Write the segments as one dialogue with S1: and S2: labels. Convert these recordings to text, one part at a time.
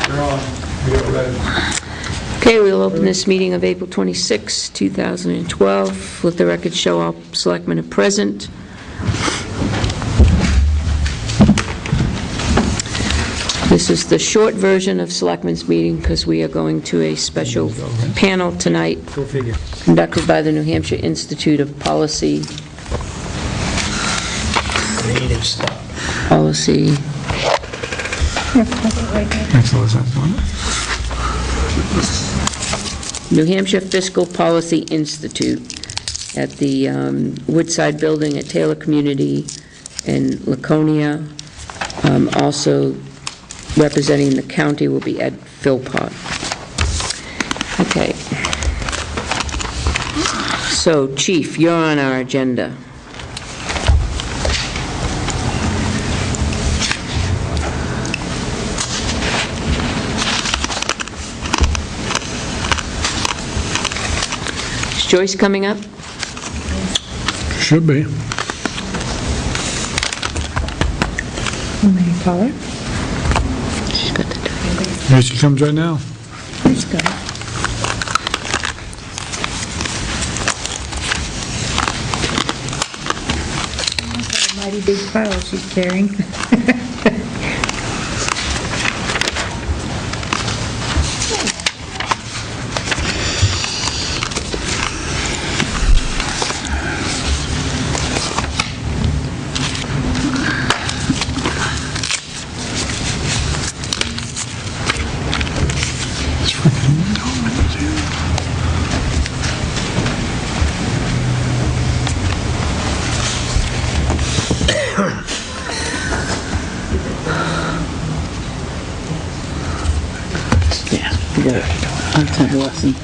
S1: You're on. You're ready.
S2: Okay, we'll open this meeting of April 26, 2012. Let the record show all selectmen are present. This is the short version of Selectmen's meeting because we are going to a special panel tonight conducted by the New Hampshire Institute of Policy.
S1: Creative stuff.
S2: Policy. New Hampshire Fiscal Policy Institute at the Woodside Building at Taylor Community in Laconia. Also representing the county will be Ed Philpott. Okay. So, Chief, you're on our agenda. Is Joyce coming up?
S3: Should be.
S4: May I call her?
S2: She's got the diary.
S3: Here she comes right now.
S4: Let's go. That's a mighty big file she's carrying.
S2: Let's have a lesson.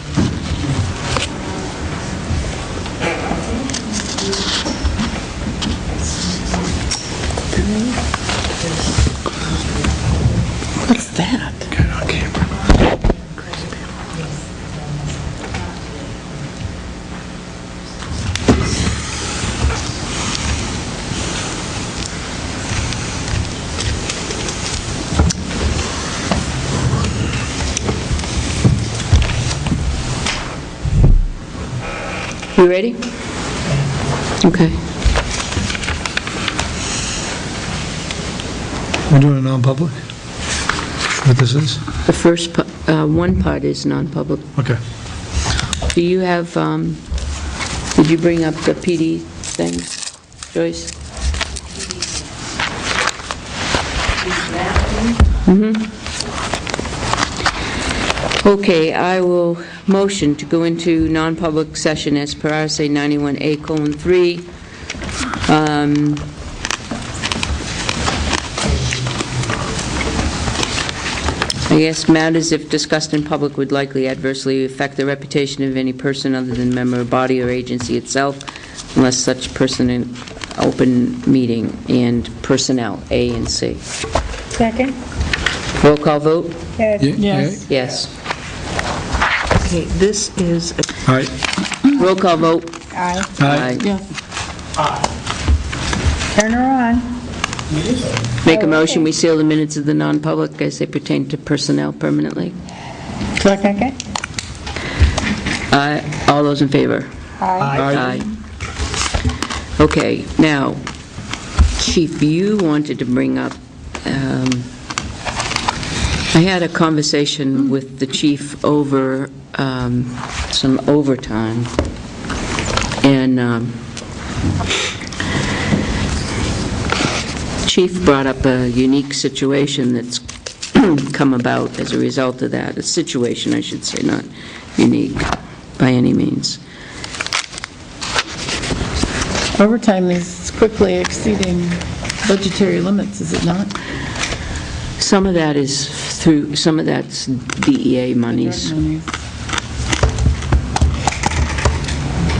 S2: What's that?
S3: Get on camera.
S2: You ready? Okay.
S3: We're doing a non-public? What this is?
S2: The first, one part is non-public.
S3: Okay.
S2: Do you have, did you bring up the PD thing, Joyce? Okay, I will motion to go into non-public session as per RSA 91A:3. I guess matters, if discussed in public, would likely adversely affect the reputation of any person other than member of body or agency itself, unless such person in open meeting, and personnel, A and C.
S4: Second?
S2: Roll call vote?
S4: Yes.
S3: Yes.
S2: Yes.
S5: Okay, this is,
S3: Aye.
S2: Roll call vote?
S4: Aye.
S3: Aye.
S5: yeah,
S4: Turn her on.
S2: Make a motion, we seal the minutes of the non-public as they pertain to personnel permanently.
S4: Second?
S2: All those in favor?
S4: Aye.
S2: Aye. Okay, now, Chief, you wanted to bring up, I had a conversation with the chief over some overtime, and Chief brought up a unique situation that's come about as a result of that. A situation, I should say, not unique by any means.
S5: overtime is quickly exceeding budgetary limits, is it not?
S2: Some of that is through, some of that's DEA monies,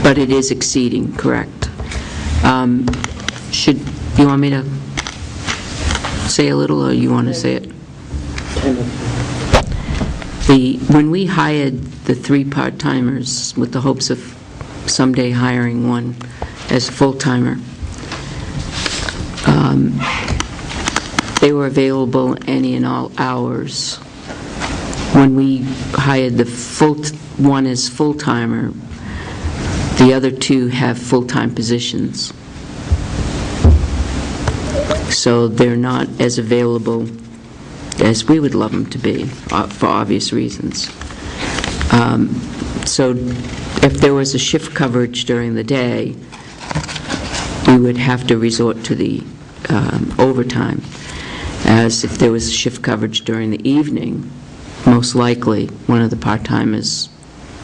S2: but it is exceeding, correct. Should, you want me to say a little, or you want to say it? When we hired the 3 part-timers with the hopes of someday hiring one as a full-timer, they were available any and all hours when we hired one as full-timer, the other two have full-time positions. So they're not as available as we would love them to be, for obvious reasons. So if there was a shift coverage during the day, we would have to resort to the overtime. As if there was shift coverage during the evening, most likely one of the part-timers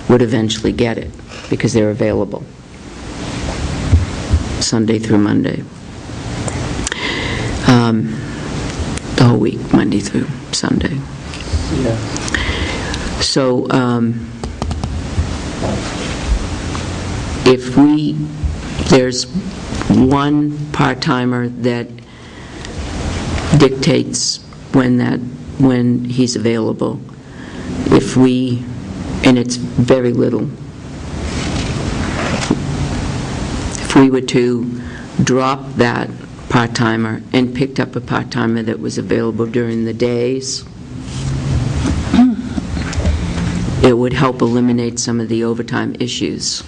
S2: would eventually get it because they're available Sunday through Monday. The whole week, Monday through Sunday.
S6: Yeah.
S2: So if there's one part-timer that dictates when he's available, and it's very little, if we were to drop that part-timer and picked up a part-timer that was available during the days, it would help eliminate some of the overtime issues.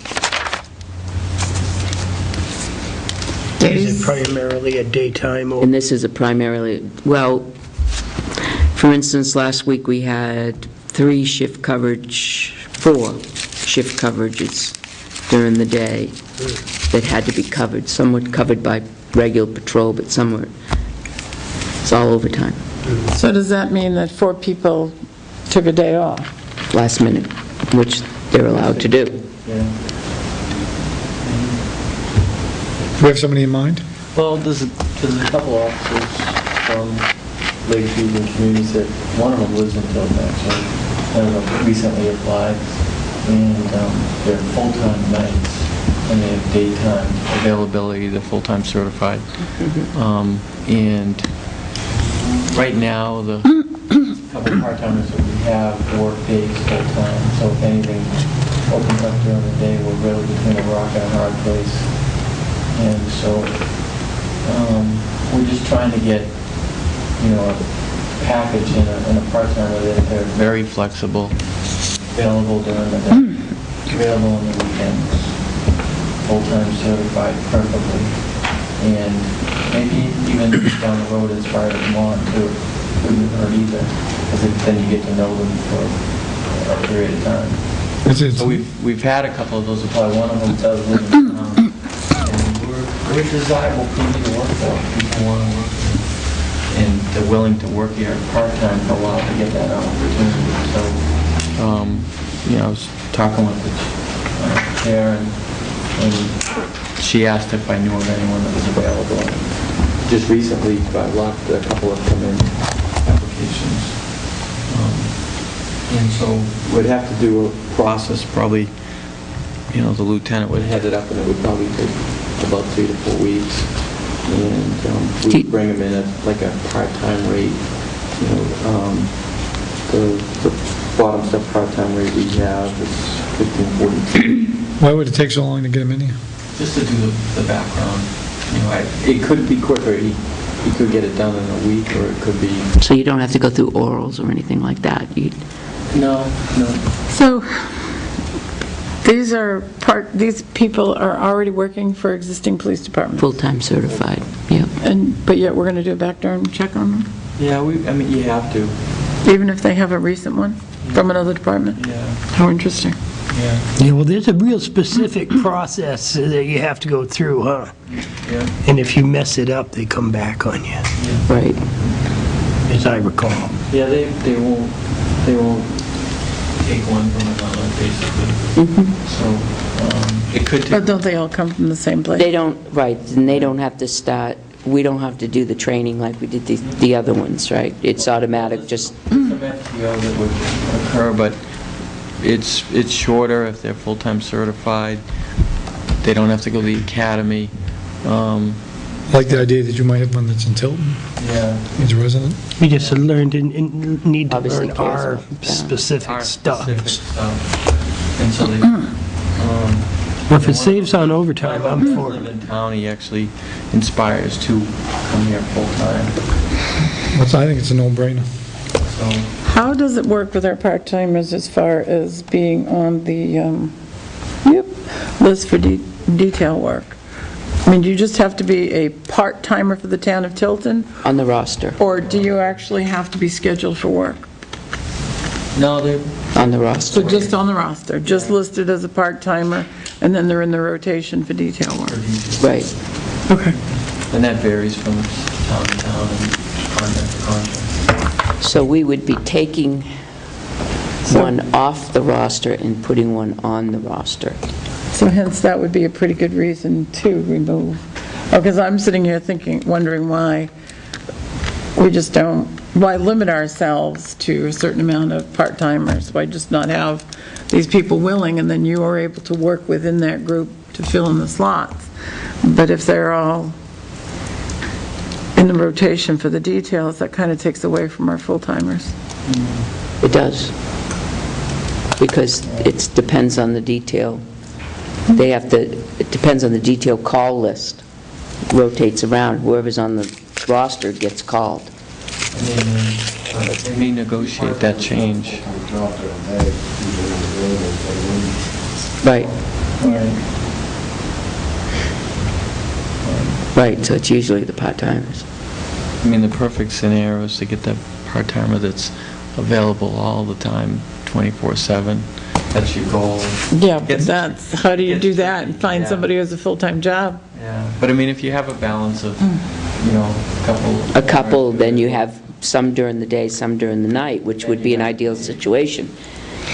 S1: Is it primarily a daytime or?
S2: And this is a primarily, well, for instance, last week we had 4 shift coverages during the day that had to be covered. Some were covered by regular patrol, but some were, it's all overtime,
S5: So does that mean that 4 people took a day off?
S2: last minute, which they're allowed to do.
S6: Yeah.
S3: Do we have somebody in mind?
S6: Well, there's a couple officers from Lakeview and communities that, one of them lives in Tilton, actually, recently applied, and they're full-time nights, and they have daytime availability, they're full-time certified. And right now, the couple part-timers that we have work days full-time, so if anything opens up during the day, we're really between a rock and a hard place. And so we're just trying to get, a package in a part-timer that they're very flexible, available during the day, available on the weekends, full-time certified preferably, and maybe even down the road as far as want to, wouldn't hurt either, because then you get to know them for a period of time. So we've had a couple of those apply. One of them does live in town. We're a desirable company to work for. People want to work there. And they're willing to work here part-time for a while to get that opportunity. So, I was talking with the chair, and she asked if I knew of anyone that was available. And just recently, a couple have come in applications. And so we'd have to do a process, probably, the lieutenant would head it up, and it would probably take about 3 to 4 weeks, and we bring them in at like a part-time rate. The bottom step part-time rate we have is $15.42.
S3: Why would it take so long to get them in here?
S6: Just to do the background. It could be quicker. He could get it done in a week, or it could be.
S2: So you don't have to go through orals or anything like that?
S6: No.
S5: So these people are already working for existing police departments?
S2: Full-time certified, yep.
S5: But yet we're going to do a background check on them?
S6: Yeah, you have to.
S5: Even if they have a recent one from another department?
S6: Yeah.
S5: How interesting.
S6: Yeah.
S1: Yeah, well, there's a real specific process that you have to go through, huh?
S6: Yeah.
S1: And if you mess it up, they come back on you,
S2: Right.
S1: as I recall.
S6: Yeah, they won't take one from another, basically. So, it could take.
S5: But don't they all come from the same place?
S2: They don't, right, and they don't have to start, we don't have to do the training like we did the other ones, right? It's automatic, just,
S6: Some FTO that would occur, but it's shorter if they're full-time certified. They don't have to go to the academy.
S3: I like the idea that you might have one that's in Tilton,
S6: Yeah.
S3: he's a resident.
S1: We just learned and need to
S2: Obviously
S1: learn
S2: cares
S1: our
S2: about that.
S1: specific
S6: Our
S1: stuff.
S6: specific stuff. And so they.
S1: Well, if it saves on overtime, I'm for
S6: Live
S1: it.
S6: in town, he actually inspires to come here full-time.
S3: I think it's a no-brainer.
S6: So,
S5: How does it work with our part-timers as far as being on the list for detail work? I mean, do you just have to be a part-timer for the town of Tilton,
S2: On the roster,
S5: or do you actually have to be scheduled for work?
S6: no, they're,
S2: on the roster.
S5: So just on the roster, just listed as a part-timer, and then they're in the rotation for detail work?
S2: Right.
S5: Okay.
S6: and that varies from town to town and contract to contract.
S2: So we would be taking one off the roster and putting one on the roster.
S5: So hence, that would be a pretty good reason to remove. Because I'm sitting here thinking, wondering why we just don't, why limit ourselves to a certain amount of part-timers? Why just not have these people willing, and then you are able to work within that group to fill in the slots? But if they're all in the rotation for the details, that kind of takes away from our full-timers.
S2: It does. Because it depends on the detail. They have to, it depends on the detail call list. Rotates around, whoever's on the roster gets called.
S6: They may negotiate that change.
S2: Right. Right, so it's usually the part-timers.
S6: I mean, the perfect scenario is to get that part-timer that's available all the time, 24/7. That's your goal.
S5: Yeah, but that's, how do you do that and find
S6: Yeah.
S5: somebody who has a full-time job?
S6: Yeah, but I mean, if you have a balance of, you know,
S2: A couple, then you have some during the day, some during the night, which would be an ideal situation.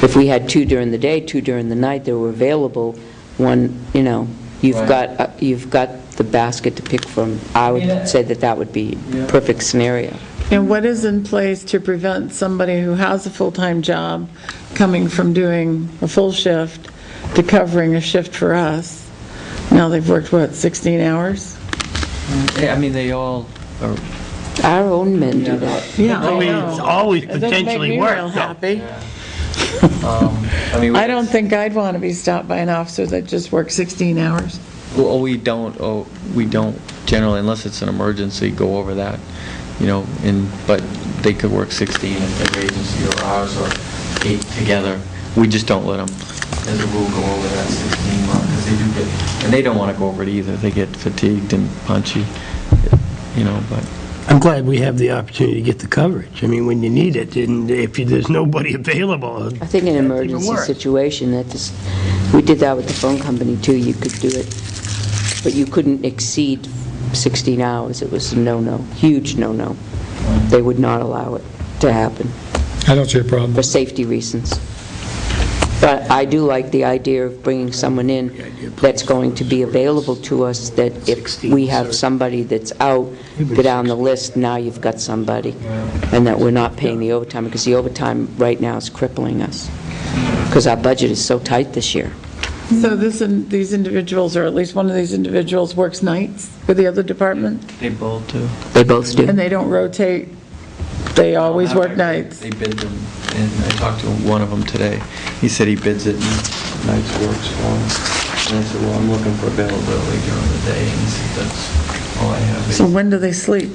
S2: If we had 2 during the day, 2 during the night, they were available, one, you know, you've got the basket to pick from. I would say that would be a perfect scenario.
S5: And what is in place to prevent somebody who has a full-time job coming from doing a full shift to covering a shift for us? Now they've worked, what, 16 hours?
S6: Yeah, I mean, they all are.
S2: Our own men do that.
S5: Yeah, I
S1: It's
S5: know.
S1: always
S5: It doesn't make
S1: potentially
S5: me
S1: work.
S5: real happy.
S6: I mean,
S5: I don't think I'd want to be stopped by an officer that just worked 16 hours.
S6: Well, we don't generally, unless it's an emergency, go over that, you know, but they could work 16 at their agency or ours or 8 together. We just don't let them, as a rule, go over that 16 mark, because they do get, and they don't want to go over it either. They get fatigued and punchy, you know, but.
S1: I'm glad we have the opportunity to get the coverage. I mean, when you need it, and if there's nobody available.
S2: I think in an emergency
S1: worse.
S2: situation, we did that with the phone company too, you could do it, but you couldn't exceed 16 hours. It was a no-no, huge no-no. They would not allow it to happen
S3: I don't see a problem.
S2: for safety reasons. But I do like the idea of bringing someone in that's going to be available to us, that if we have somebody that's out, go down the list, now you've got somebody, and that we're not paying the overtime, because the overtime right now is crippling us, because our budget is so tight this year.
S5: So these individuals, or at least one of these individuals, works nights with the other department?
S6: They both do.
S2: They both do.
S5: And they don't rotate? They always work nights?
S6: They bid them, and I talked to one of them today. He said he bids it, and nights works for him. And I said, well, I'm looking for availability during the day, and he said, that's all I have.
S5: So when do they sleep?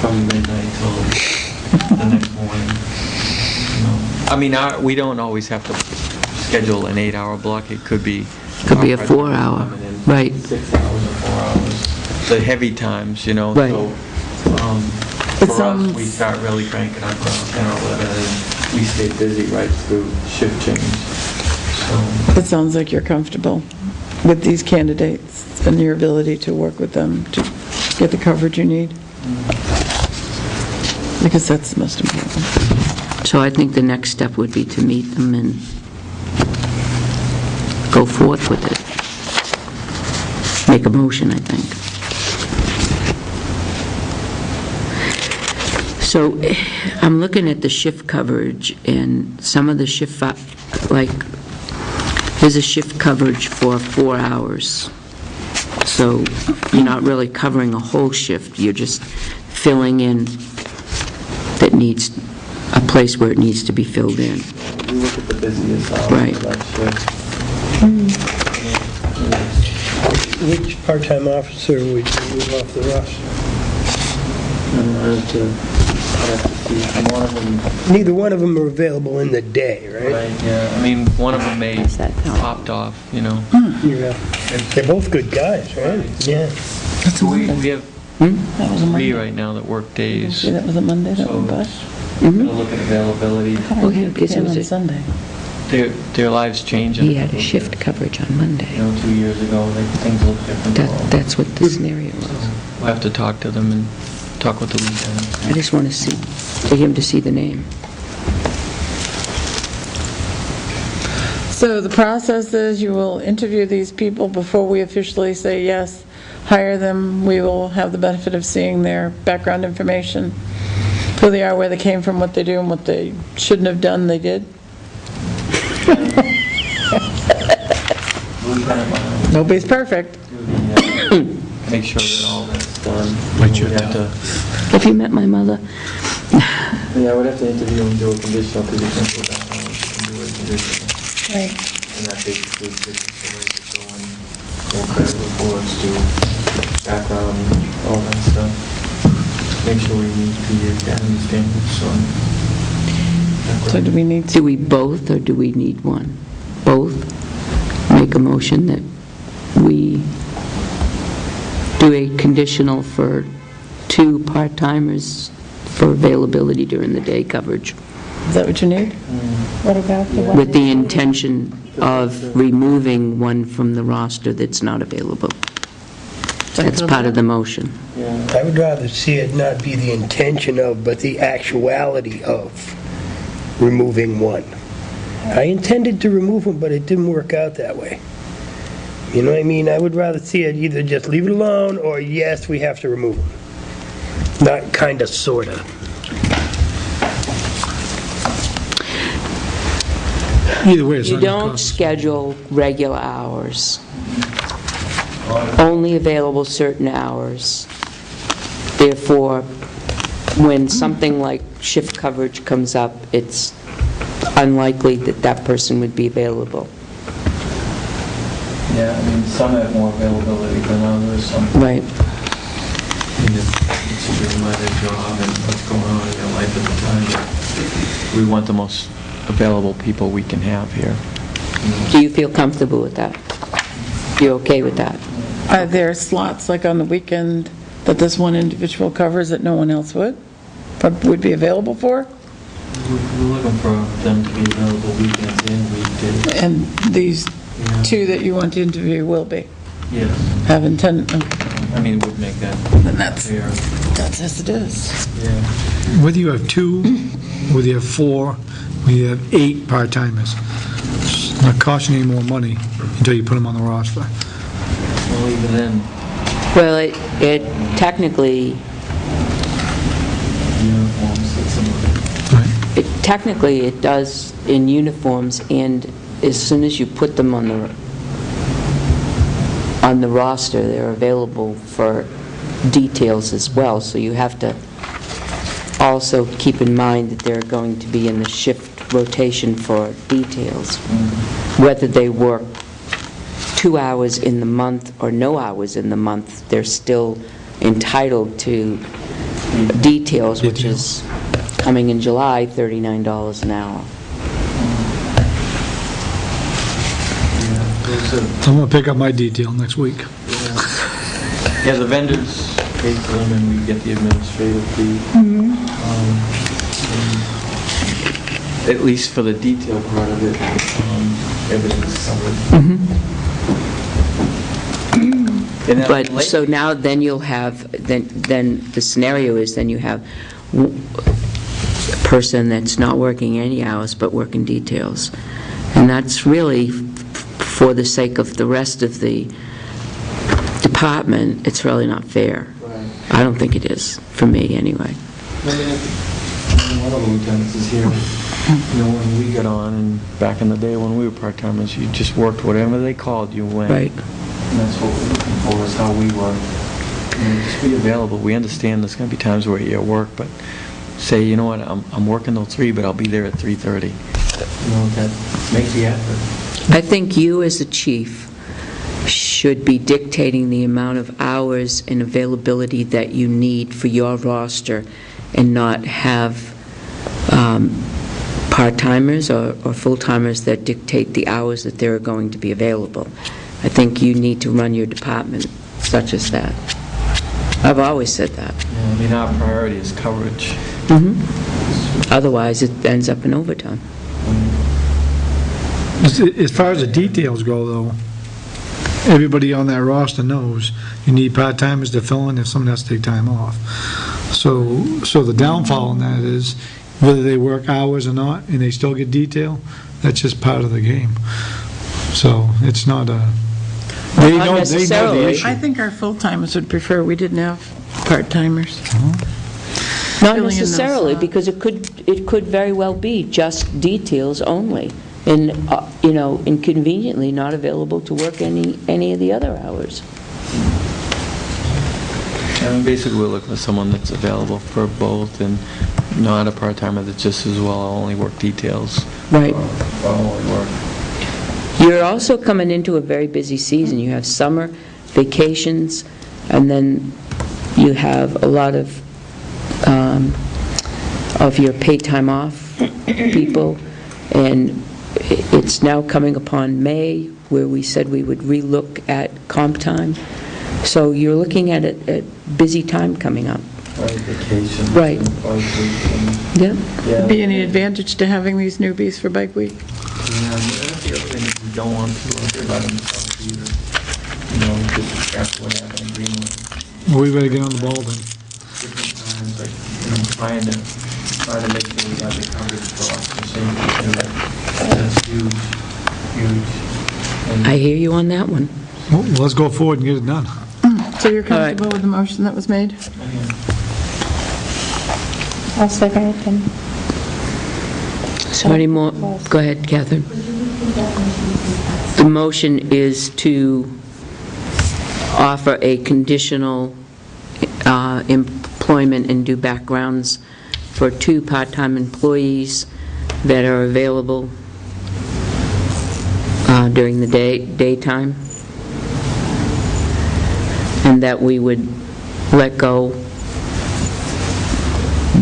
S6: From midnight till the next morning. You know. I mean, we don't always have to schedule an 8-hour block. It could be.
S2: Could be a 4-hour,
S6: coming in
S2: right.
S6: 6 hours or 4 hours. The heavy times, you know.
S2: Right.
S6: So, for us, we start really cranking up around 10 or 11, and we stay busy right through shift change. So,
S5: It sounds like you're comfortable with these candidates and your ability to work with them to get the coverage you need. Because that's the most important.
S2: So I think the next step would be to meet them and go forth with it. Make a motion, I think. So I'm looking at the shift coverage, and some of the shift, like, there's a shift coverage for 4 hours. So you're not really covering a whole shift, you're just filling in that needs, a place where it needs to be filled in.
S6: we look at the busiest hours
S2: Right.
S6: of that shift.
S1: Which part-time officer would you move off the roster?
S6: I'd have to see, one of them,
S1: Neither one of them are available in the day, right?
S6: right, yeah, I mean, one of them may
S2: Does that help?
S6: popped off, you know.
S1: Yeah. They're both good guys, right? Yeah.
S6: We have
S5: That was a
S6: 3
S5: Monday.
S6: right now that work days,
S5: See, that was a Monday, that
S6: so
S5: one, but.
S6: we're gonna look at availability.
S2: Oh, yeah, because it was
S5: on
S2: a-
S5: Sunday.
S6: Their lives change.
S2: He had a shift coverage on Monday.
S6: You know, 2 years ago, things look different.
S2: That's what the scenario was.
S6: We'll have to talk to them and talk with the
S2: I
S6: lieutenant.
S2: just want to see, for him to see the name.
S5: So the process is you will interview these people before we officially say yes, hire them. We will have the benefit of seeing their background information, who they are, where they came from, what they do, and what they shouldn't have done, they did.
S6: Lieutenant will
S5: Nobody's perfect.
S6: do make sure that all that's done.
S3: Write your
S6: We'd have to,
S2: Have you met my mother?
S6: yeah, we'd have to interview and do a conditional, because you can't go down and do a conditional.
S5: Right.
S6: And that basically just the way to go and go credit reports, do background, all that stuff. Make sure we meet the academy standards, so.
S5: So do we need to,
S2: Do we both, or do we need one? Both? Make a motion that we do a conditional for 2 part-timers for availability during the day coverage,
S5: is that what you need?
S4: What about the one?
S2: with the intention of removing one from the roster that's not available. That's part of the motion.
S6: Yeah.
S1: I would rather see it not be the intention of, but the actuality of removing one. I intended to remove them, but it didn't work out that way. You know what I mean? I would rather see it either just leave it alone, or yes, we have to remove them. Not kinda, sorta.
S3: Either way, it's
S2: You
S3: not gonna
S2: don't
S3: cost us.
S2: schedule regular hours, only available certain hours. Therefore, when something like shift coverage comes up, it's unlikely that that person would be available.
S6: Yeah, I mean, some have more availability than others, some
S2: Right.
S6: it's driven by their job and what's going on in their life at the time. We want the most available people we can have here.
S2: Do you feel comfortable with that? You're okay with that?
S5: Are there slots, like on the weekend, that this one individual covers that no one else would be available for?
S6: We're looking for them to be available weekends and weekdays.
S5: And these
S6: Yeah.
S5: 2 that you want to interview will be,
S6: Yes,
S5: have intent,
S6: I mean, it would make that
S5: then that's as it is.
S6: yeah.
S3: Whether you have 2, whether you have 4, whether you have 8 part-timers, it's not costing you any more money until you put them on the roster.
S6: Well, even then,
S2: Well, it technically,
S6: uniforms, that's some of it.
S2: technically it does in uniforms, and as soon as you put them on the roster, they're available for details as well, so you have to also keep in mind that they're going to be in the shift rotation for details. Whether they work 2 hours in the month or no hours in the month, they're still entitled to details, which is coming in July, $39 an hour.
S6: Yeah, those are-
S3: I'm going to pick up my detail next week.
S6: Yeah, the vendors pay for them and we get the administrative fee. At least for the detail part of it, everything's covered. And that
S2: But,
S6: late-
S2: so now, then you'll have, then the scenario is, then you have a person that's not working any hours, but working details. And that's really, for the sake of the rest of the department, it's really not fair.
S6: Right.
S2: I don't think it is, for me, anyway.
S6: I mean, one of the lieutenants is here. You know, when we got on, and back in the day when we were part-timers, you just worked whatever they called, you went.
S2: Right.
S6: And that's what we're looking for, is how we work. You know, just be available. We understand there's going to be times where you're at work, but say, you know what, I'm working till 3, but I'll be there at 3:30. You know, that, make the effort.
S2: I think you, as a chief, should be dictating the amount of hours and availability that you need for your roster, and not have part-timers or full-timers that dictate the hours that they're going to be available. I think you need to run your department such as that. I've always said that.
S6: Yeah, I mean, our priority is coverage.
S2: Otherwise, it ends up in overtime.
S3: As far as the details go, though, everybody on that roster knows you need part-timers to fill in if someone has to take time off. So the downfall in that is whether they work hours or not and they still get detail, that's just part of the game. So it's not a, they know the
S2: necessarily.
S3: issue.
S5: I think our full-timers would prefer we didn't have part-timers.
S2: Not
S5: Filling in those
S2: necessarily,
S5: slots.
S2: because it could very well be just details only, and, inconveniently not available to work any of the other hours.
S6: I mean, basically, we're looking for someone that's available for both and not a part-timer that just as well only work details.
S2: Right.
S6: Or only work.
S2: You're also coming into a very busy season. You have summer, vacations, and then you have a lot of your paid time off people, and it's now coming upon May, where we said we would relook at comp time. So you're looking at a busy time coming up.
S6: Right, vacation.
S2: Right.
S6: And bike week and-
S2: Yeah.
S6: Yeah.
S5: Be any advantage to having these newbies for Bike Week?
S6: Yeah, that's the other thing is we don't want to let them out either. Just after what happened in Greenland.
S3: We better get on the ball then.
S6: Different times, like, trying to make sure we have the coverage for us, the same, that's huge. And
S2: I hear you on that one.
S3: Well, let's go forward and get it done.
S5: So you're
S2: All right.
S5: comfortable with the motion that was made?
S4: I'll second it then.
S2: So any more? Go ahead, Catherine. The motion is to offer a conditional employment and do backgrounds for 2 part-time employees that are available during the daytime, and that we would let go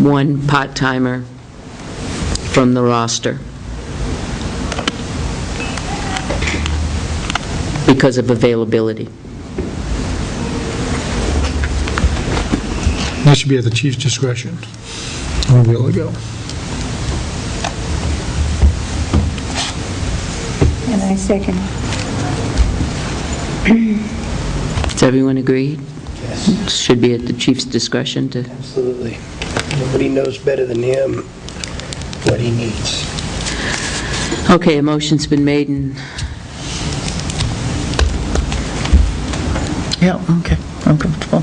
S2: 1 part-timer from the roster because of availability.
S3: That should be at the chief's discretion. We'll be able to go.
S4: And I second.
S2: Does everyone agree?
S1: Yes,
S2: Should be at the chief's discretion to...
S1: absolutely. Nobody knows better than him what he needs.
S2: Okay, a motion's been made, and
S5: Yeah, okay, I'm comfortable.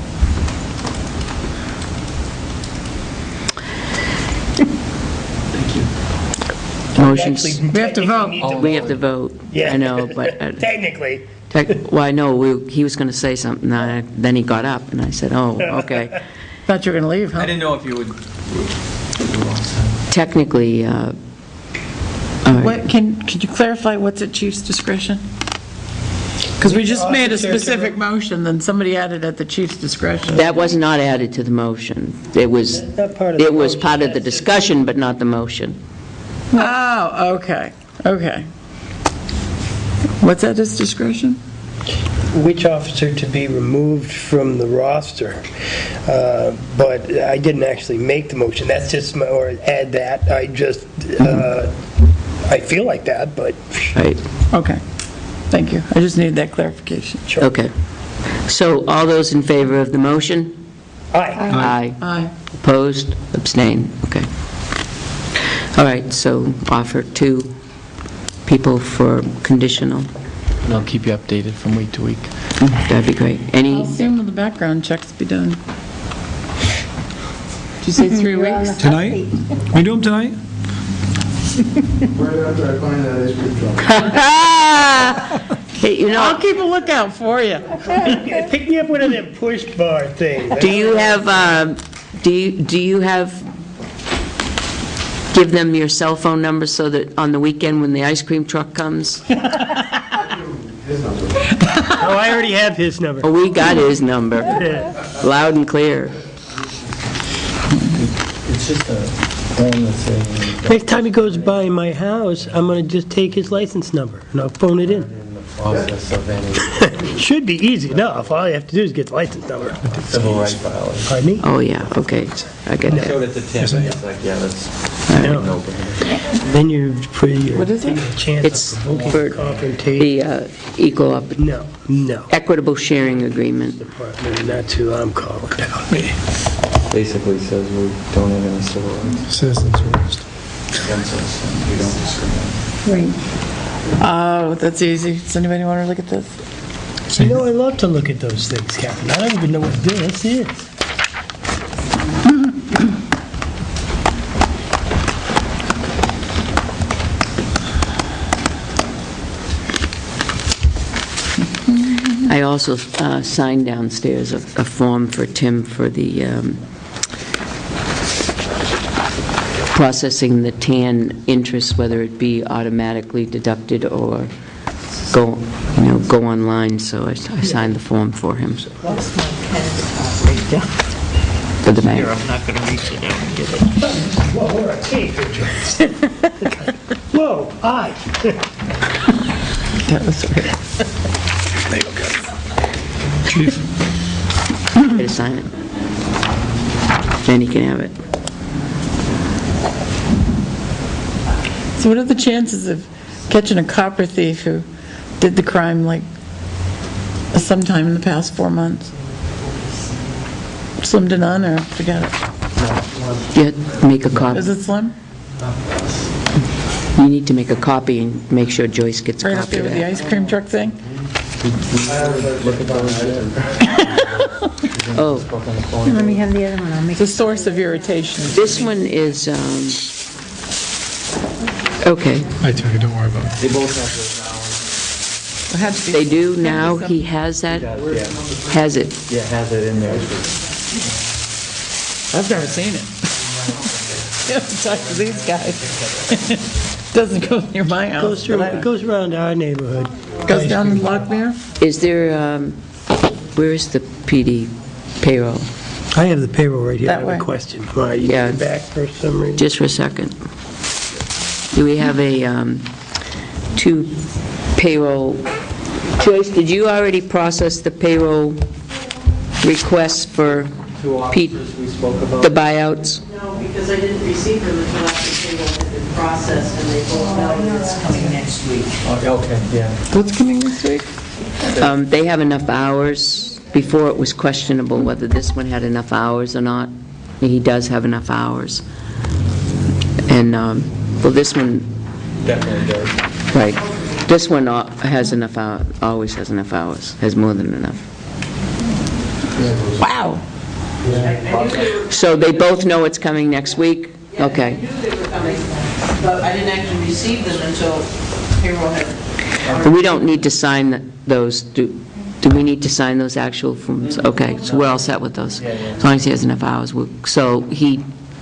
S2: motions...
S1: Actually,
S5: We have to vote.
S1: technically need
S2: We have to vote.
S1: Yeah.
S2: I know, but...
S1: Technically.
S2: Well, I know, he was going to say something, then he got up, and I said, oh, okay.
S5: Thought you were going to leave, huh?
S6: I didn't know if you would.
S2: Technically, all right.
S5: What, could you clarify what's at chief's discretion? Because we just made a specific motion, then somebody added at the chief's discretion.
S2: That was not added to the motion. It was,
S1: Not part of the
S2: it was
S1: motion,
S2: part of the
S1: that's just-
S2: discussion, but not the motion.
S5: Oh, okay, okay. What's at his discretion?
S1: Which officer to be removed from the roster. But I didn't actually make the motion. That's just, or add that. I just, I feel like that, but
S2: Right,
S5: Okay, thank you. I just needed that clarification.
S1: sure.
S2: okay. So all those in favor of the motion?
S1: Aye.
S2: Aye.
S5: Aye.
S2: Opposed? Abstain? Okay. All right, so offer 2 people for conditional.
S6: And I'll keep you updated from week to week.
S2: That'd be great.
S5: I'll
S2: Any,
S5: assume the background checks be done. Did you say 3 weeks?
S3: Tonight? We do them tonight?
S7: Right after I find that ice cream truck.
S2: hey, you
S5: I'll
S2: know,
S5: keep a lookout for you.
S1: Pick me up one of them push bar things.
S2: do you have, do you have, give them your cell phone number so that on the weekend when the ice cream truck comes?
S7: His number.
S1: Oh, I already have his number.
S2: Oh, we got his number, loud and clear.
S6: It's just a own the thing.
S1: Next time he goes by my house, I'm gonna just take his license number, and I'll phone it in.
S6: In the process of any
S1: Should be easy enough, all you have to do is get the license number.
S6: civil rights violation.
S1: Pardon me?
S2: Oh, yeah, okay, I get
S6: I
S2: that.
S6: showed it to Tim, and he's like, yeah, that's
S1: know.
S6: no brainer.
S1: Then you're pretty,
S5: What is it?
S1: chance
S2: It's
S1: of provoking
S2: for
S1: confrontation.
S2: the equal
S1: No, no.
S2: equitable sharing agreement.
S1: Department, and that's who I'm calling.
S6: Basically says we don't have any civil rights
S3: Citizens arrest.
S6: against us, and we don't discriminate.
S4: Right.
S5: Oh, that's easy. Does anybody want to look at this?
S1: You know, I love to look at those things, Captain. I don't even know what to do. That's it.
S2: I also signed downstairs a form for Tim for the processing the TAN interest, whether it be automatically deducted or go online, so I signed the form for him.
S4: Lost my pen right down.
S2: For the bank.
S4: I'm not going to reach it out and get it.
S1: Whoa, we're a team. Whoa, hi.
S5: That was weird.
S3: Chief,
S2: Try to sign it. Then he can have it.
S5: So what are the chances of catching a copper thief who did the crime like sometime in the past 4 months? Slim to none, or forget it?
S2: Yeah, make a copy.
S5: Is it slim?
S2: You need to make a copy and make sure Joyce gets a
S5: Right up
S2: copy
S5: there
S2: of
S5: with the
S2: that.
S5: ice cream truck thing?
S6: Look at those there.
S2: Oh,
S4: Let me have the other one, I'll make
S5: It's a source of irritation.
S2: this one is, okay,
S3: I tell you, don't worry about it.
S6: They both have those
S5: It had to be-
S2: they do now, he has that,
S6: hours.
S2: has it.
S6: Yeah, it has it in there.
S5: I've never seen it. You have to talk to these guys. Doesn't go near my house.
S1: Goes through,
S5: but
S1: it goes around our neighborhood.
S5: Goes down in Lockmere?
S2: Is there, where is the PD payroll?
S1: I have the payroll right here. I
S5: That
S1: have
S5: way.
S1: a question. Why, you
S2: Yeah.
S1: get back for some reason?
S2: Just for a second. Do we have a, two payroll, Joyce, did you already process the payroll requests for
S6: Two officers we spoke about.
S2: the buyouts?
S8: No, because I didn't receive them until after the payroll had been processed, and they both know that it's coming next week.
S6: Okay, yeah.
S5: What's coming this week?
S2: They have enough hours. Before, it was questionable whether this one had enough hours or not. He does have enough hours. And, well, this one,
S6: Definitely does.
S2: right, this one has enough, always has enough hours, has more than enough.
S5: Wow.
S2: So they both know it's coming next week?
S8: Yeah,
S2: Okay.
S8: I knew they were coming, but I didn't actually receive them until payroll had...
S2: But we don't need to sign those, do we need to sign those actual forms? Okay, so we're all set with those. As long as he has enough hours. So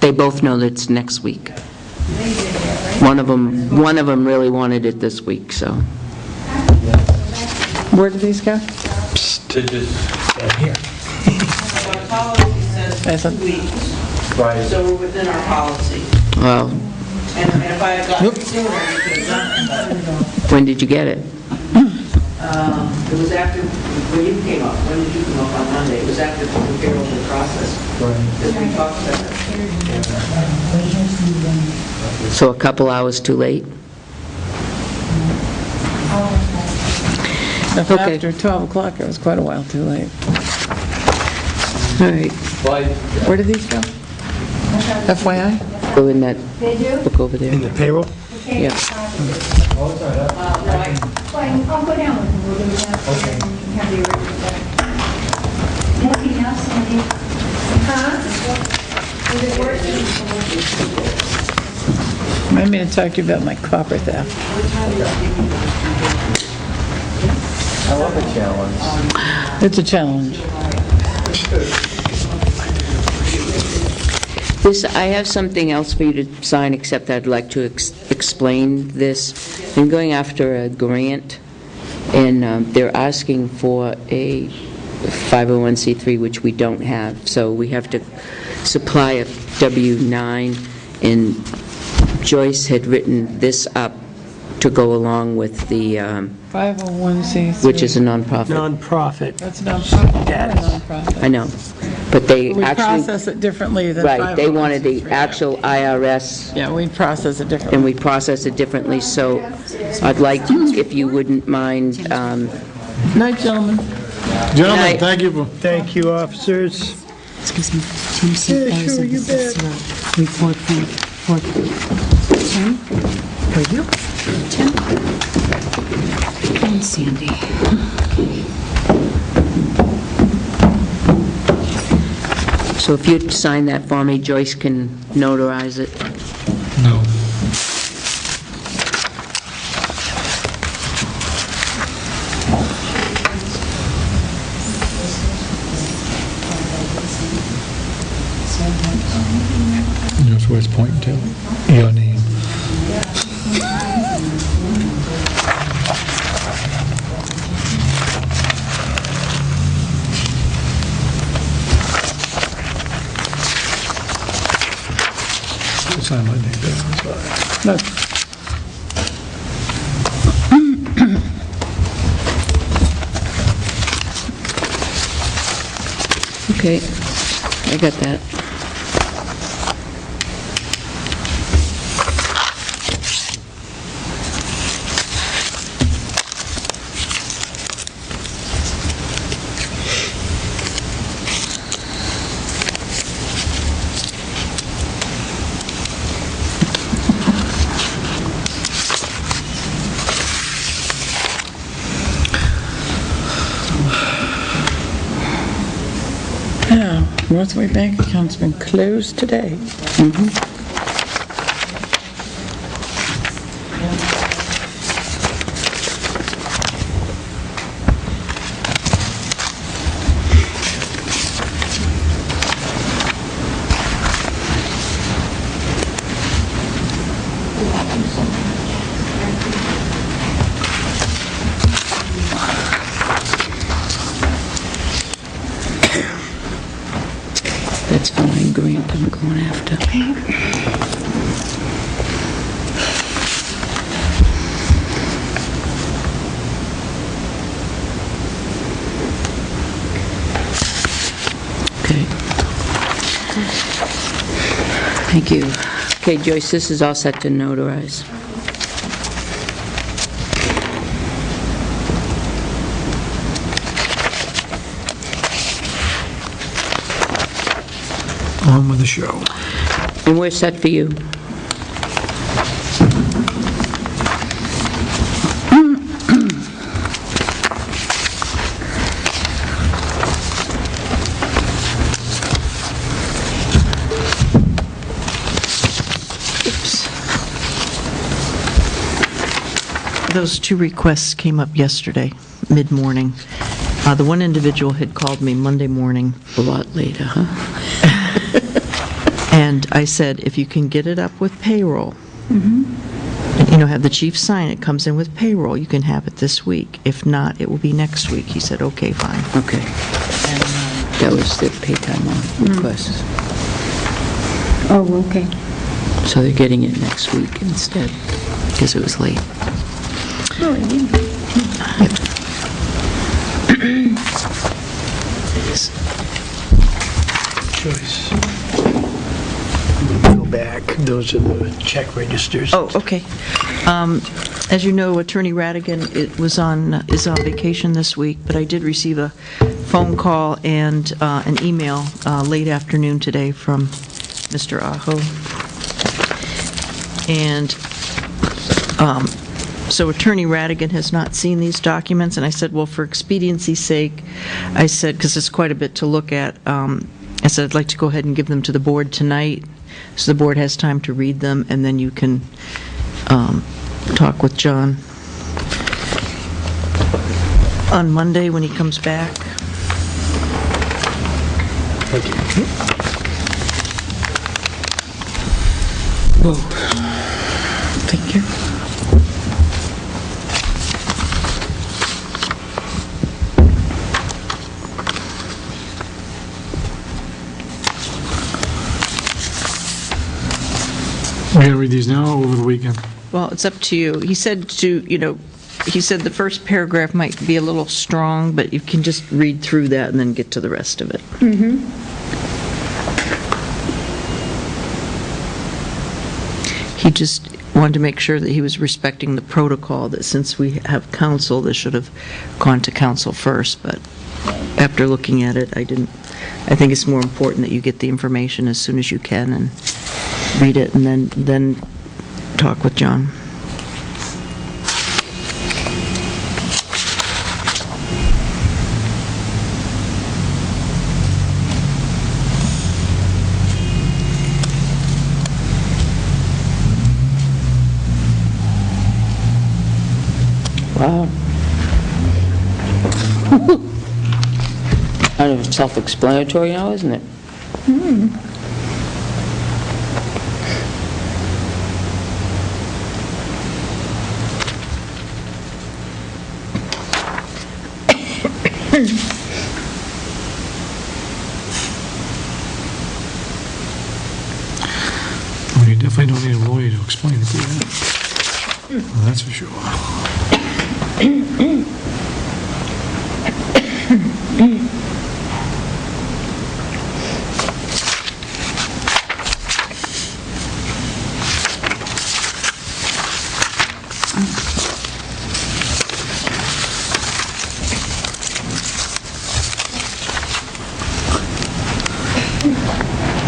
S2: they both know that it's next week. One of them really wanted it this week, so.
S5: Where do these go?
S6: To just,
S1: Here.
S8: Our policy says 2 weeks,
S6: right,
S8: so we're within our policy.
S2: Well,
S8: And if I had gotten it sooner, we could have done it,
S2: when did you get it?
S8: but it was after, when you came up, when did you come up on Monday? It was after the payroll had processed, because we talked about it.
S2: So a couple hours too late? Okay.
S5: After 12 o'clock, it was quite a while too late.
S2: All right,
S6: but
S5: Where did these go? FYI?
S2: go in that book over there.
S1: In the payroll?
S2: Yeah.
S4: Well, I'll go down with him, we'll do that. Okay. Have the original back. Nothing else, Cindy? Huh? Is it working?
S5: Remind me to talk to you about my copper theft.
S6: I love a challenge.
S5: It's a challenge.
S2: I have something else for you to sign, except I'd like to explain this. I'm going after a grant, and they're asking for a 501c3, which we don't have, so we have to supply a W-9, and Joyce had written this up to go along with the,
S5: 501c3.
S2: which is a nonprofit.
S1: Nonprofit.
S5: That's a nonprofit,
S1: Yes.
S5: or a nonprofit.
S2: I know, but they
S5: We
S2: actually,
S5: process it differently than 501c3.
S2: right, they wanted the actual IRS,
S5: Yeah, we process it differently.
S2: and we process it differently, so I'd like, if you wouldn't mind,
S5: Night, gentlemen.
S3: Gentlemen,
S2: Night.
S3: thank you for...
S1: Thank you, officers.
S9: Excuse me, Tim sent
S1: Yeah, sure,
S9: those
S1: you
S9: of this report for Tim? For you? Tim? And Sandy.
S2: so if you'd sign that for me, Joyce can notarize it.
S3: No. That's where it's pointing to. Your name. Sign my name there.
S5: No.
S2: Okay, I got that.
S5: Yeah, Northway Bank account's been closed today.
S2: That's fine, Grant, I'm going after. Okay. Thank you. Okay, Joyce, this is all set to notarize.
S3: On with the show.
S2: And we're set for you.
S10: Those two requests came up yesterday, mid-morning. The one individual had called me Monday morning,
S2: A lot later, huh?
S10: and I said, if you can get it up with payroll, have the chief sign it, comes in with payroll, you can have it this week. If not, it will be next week. He said, okay, fine.
S2: Okay.
S10: And,
S2: That was the pay time off request.
S9: Oh, okay.
S2: So they're getting it next week instead, because it was late.
S1: Choice. Go back, those are the check registers.
S10: Oh, okay. As you know, Attorney Radigan is on vacation this week, but I did receive a phone call and an email late afternoon today from Mr. Aho. And so Attorney Radigan has not seen these documents, and I said, well, for expediency's sake, I said, because it's quite a bit to look at, I said I'd like to go ahead and give them to the board tonight, so the board has time to read them, and then you can talk with John on Monday when he comes back.
S1: Thank you.
S5: Whoa. Thank you.
S3: We're gonna read these now or over the weekend?
S10: Well, it's up to you. He said he said the first paragraph might be a little strong, but you can just read through that and then get to the rest of it. He just wanted to make sure that he was respecting the protocol, that since we have council, this should have gone to council first, but after looking at it, I think it's more important that you get the information as soon as you can and read it and then talk with John.
S2: Wow. Kind of self-explanatory now, isn't it?
S3: Well, you definitely don't need a lawyer to explain it to you. Well, that's for sure.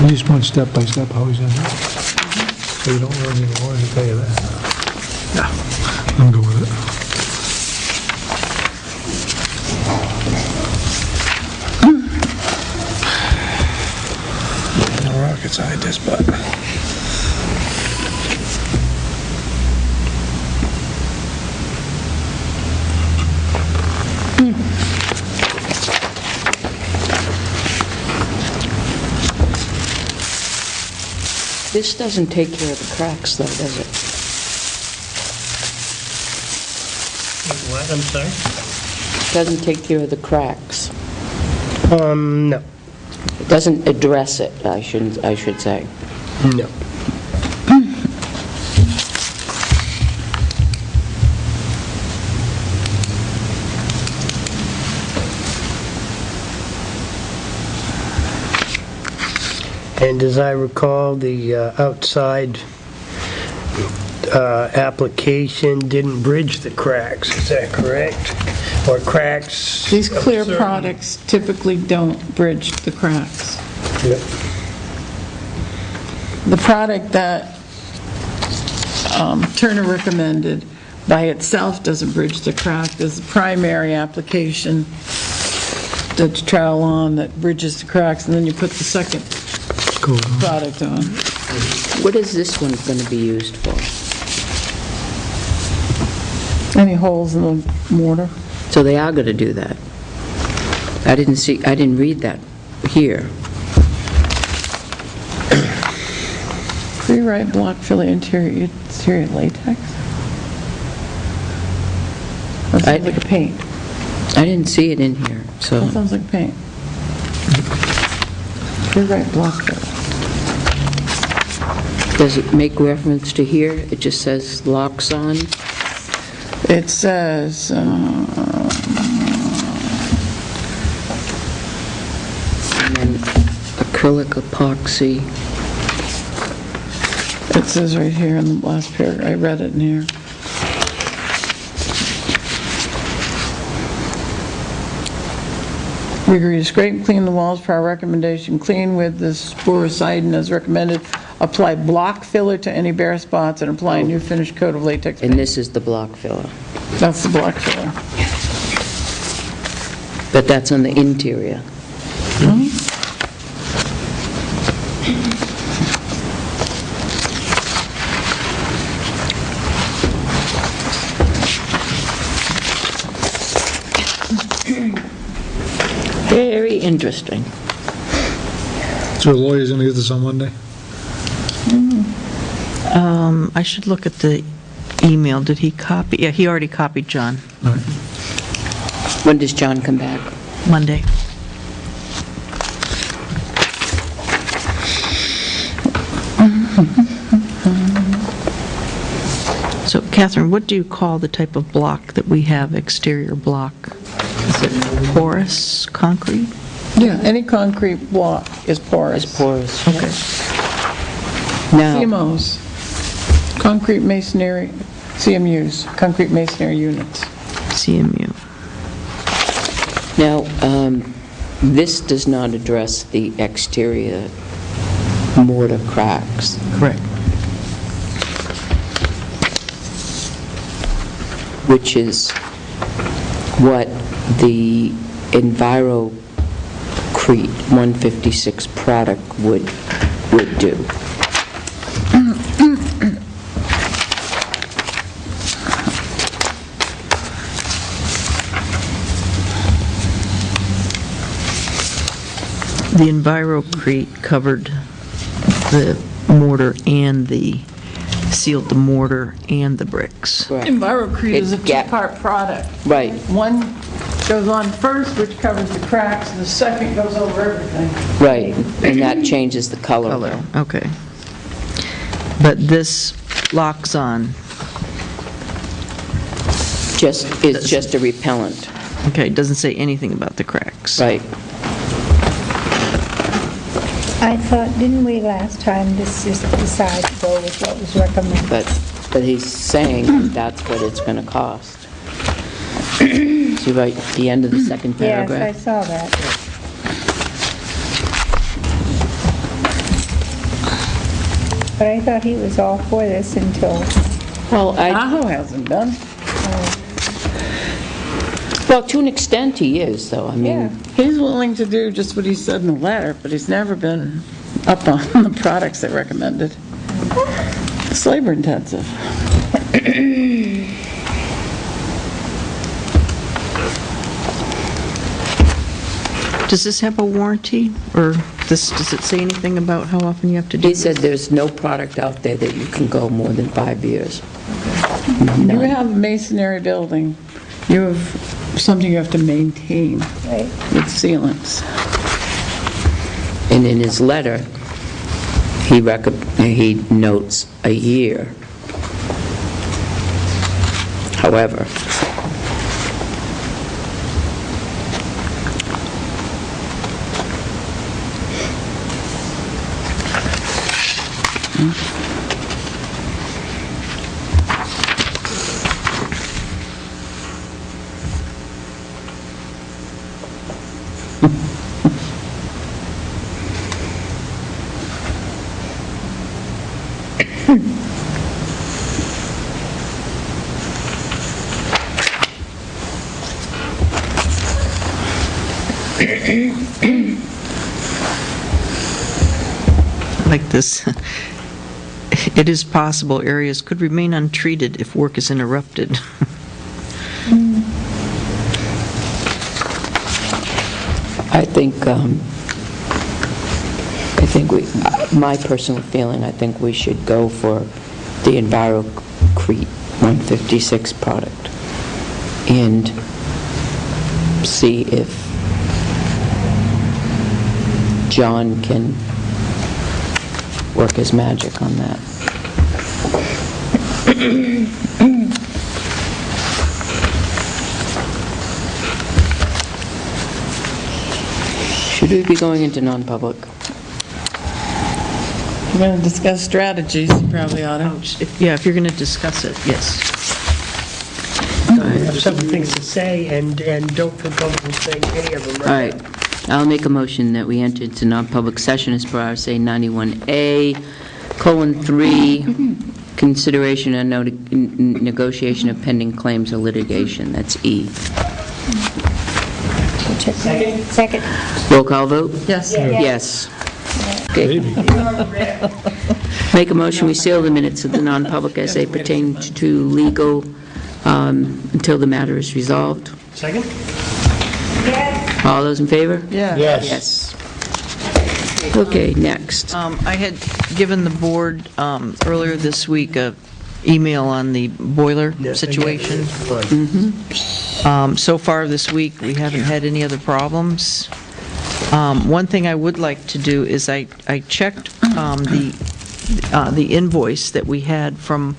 S3: He just went step by step how he's in it. So you don't really need a lawyer to tell you that. Yeah, I'm good with it. No rocket scientist, but...
S2: This doesn't take care of the cracks, though, does it?
S1: What, I'm sorry?
S2: Doesn't take care of the cracks.
S1: No.
S2: It doesn't address it, I should say.
S1: No. And as I recall, the outside application didn't bridge the cracks, is that correct? Or cracks?
S5: These
S1: of
S5: clear
S1: certain-
S5: products typically don't bridge the cracks.
S1: Yep.
S5: The product that Turner recommended by itself doesn't bridge the crack. There's the primary application that you trowel on that bridges the cracks, and then you put the second
S3: Cool.
S5: product on.
S2: What is this one going to be used for?
S5: Any holes in the mortar?
S2: So they are going to do that. I didn't read that here.
S5: Rewrite block filler interior latex? That sounds like a paint.
S2: I didn't see it in here, so...
S5: That sounds like paint. Rewrite block filler.
S2: Does it make reference to here? It just says locks on?
S5: It says,
S2: And then acrylic epoxy.
S5: it says right here in the last paragraph, I read it in here. We agree to scrape and clean the walls per our recommendation, clean with the sporicidin as recommended, apply block filler to any bare spots, and apply a new finished coat of latex
S2: And
S5: paint.
S2: this is the block filler.
S5: That's the block filler.
S2: But that's on the interior. Very interesting.
S3: So the lawyer's gonna get this on Monday?
S10: I should look at the email. Did he copy? Yeah, he already copied John.
S3: All right.
S2: When does John come back?
S10: Monday. So Catherine, what do you call the type of block that we have, exterior block? Is it porous concrete?
S5: Yeah, any concrete block is porous.
S2: It's porous.
S10: Okay.
S2: Now,
S5: CMOs, concrete masonry, CMUs, concrete masonry units.
S10: CMU.
S2: now, this does not address the exterior mortar cracks.
S10: Correct.
S2: Which is what the EnviroCrete 156 product would do.
S10: The EnviroCrete covered the mortar and sealed the mortar and the bricks.
S2: Correct.
S5: EnviroCrete is a
S2: It's gap-
S5: two-part product.
S2: Right,
S5: One goes on first, which covers the cracks, and the second goes over everything.
S2: right, and that changes the color.
S10: Color, okay. But this locks on,
S2: It's just a repellent,
S10: okay, it doesn't say anything about the cracks.
S2: right.
S4: I thought, didn't we last time just decide to go with what was recommended?
S2: But he's saying that's what it's going to cost. See right at the end of the second
S4: Yes, I
S2: paragraph?
S4: saw that. But I thought he was all for this until,
S2: Well,
S5: Tahoe hasn't done.
S2: to an extent he is, though, I
S4: yeah.
S2: mean,
S5: He's willing to do just what he said in the letter, but he's never been up on the products they recommended. It's labor intensive.
S10: Does this have a warranty, or does it say anything about how often you have to do
S2: he
S10: this?
S2: said there's no product out there that you can go more than 5 years.
S5: You have a masonry building, you have something you have to maintain
S4: Right.
S5: with sealants.
S2: And in his letter, he notes a year. However,
S10: Like this. It is possible areas could remain untreated if work is interrupted.
S2: my personal feeling, I think we should go for the EnviroCrete 156 product and see if John can work his magic on that. Should we be going into non-public?
S5: We're going to discuss strategies, you probably ought to.
S10: Yeah, if you're going to discuss it, yes.
S1: I have several things to say, and don't feel comfortable saying any of them
S2: All right. I'll make a motion that we enter into non-public session as per RSA 91A:3, consideration and negotiation of pending claims or litigation. That's E.
S4: Second.
S2: Roll call vote?
S5: Yes.
S2: Yes. Okay. Make a motion, we seal the minutes of the non-public as they pertain to legal until the matter is resolved.
S1: Second?
S2: All those in favor?
S5: Yeah.
S1: Yes.
S2: Yes. Okay, next.
S10: I had given the board earlier this week a email on the boiler situation. So far this week, we haven't had any other problems. One thing I would like to do is I checked the the invoice that we had from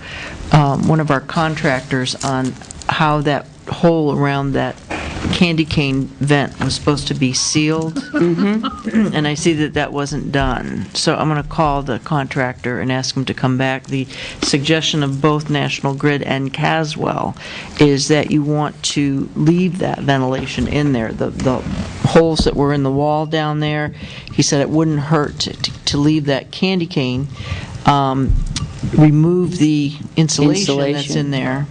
S10: one of our contractors on how that hole around that candy cane vent was supposed to be sealed. And I see that that wasn't done. So I'm going to call the contractor and ask him to come back. The suggestion of both National Grid and Caswell is that you want to leave that ventilation in there. The holes that were in the wall down there, he said it wouldn't hurt to leave that candy cane, remove the insulation that's in there,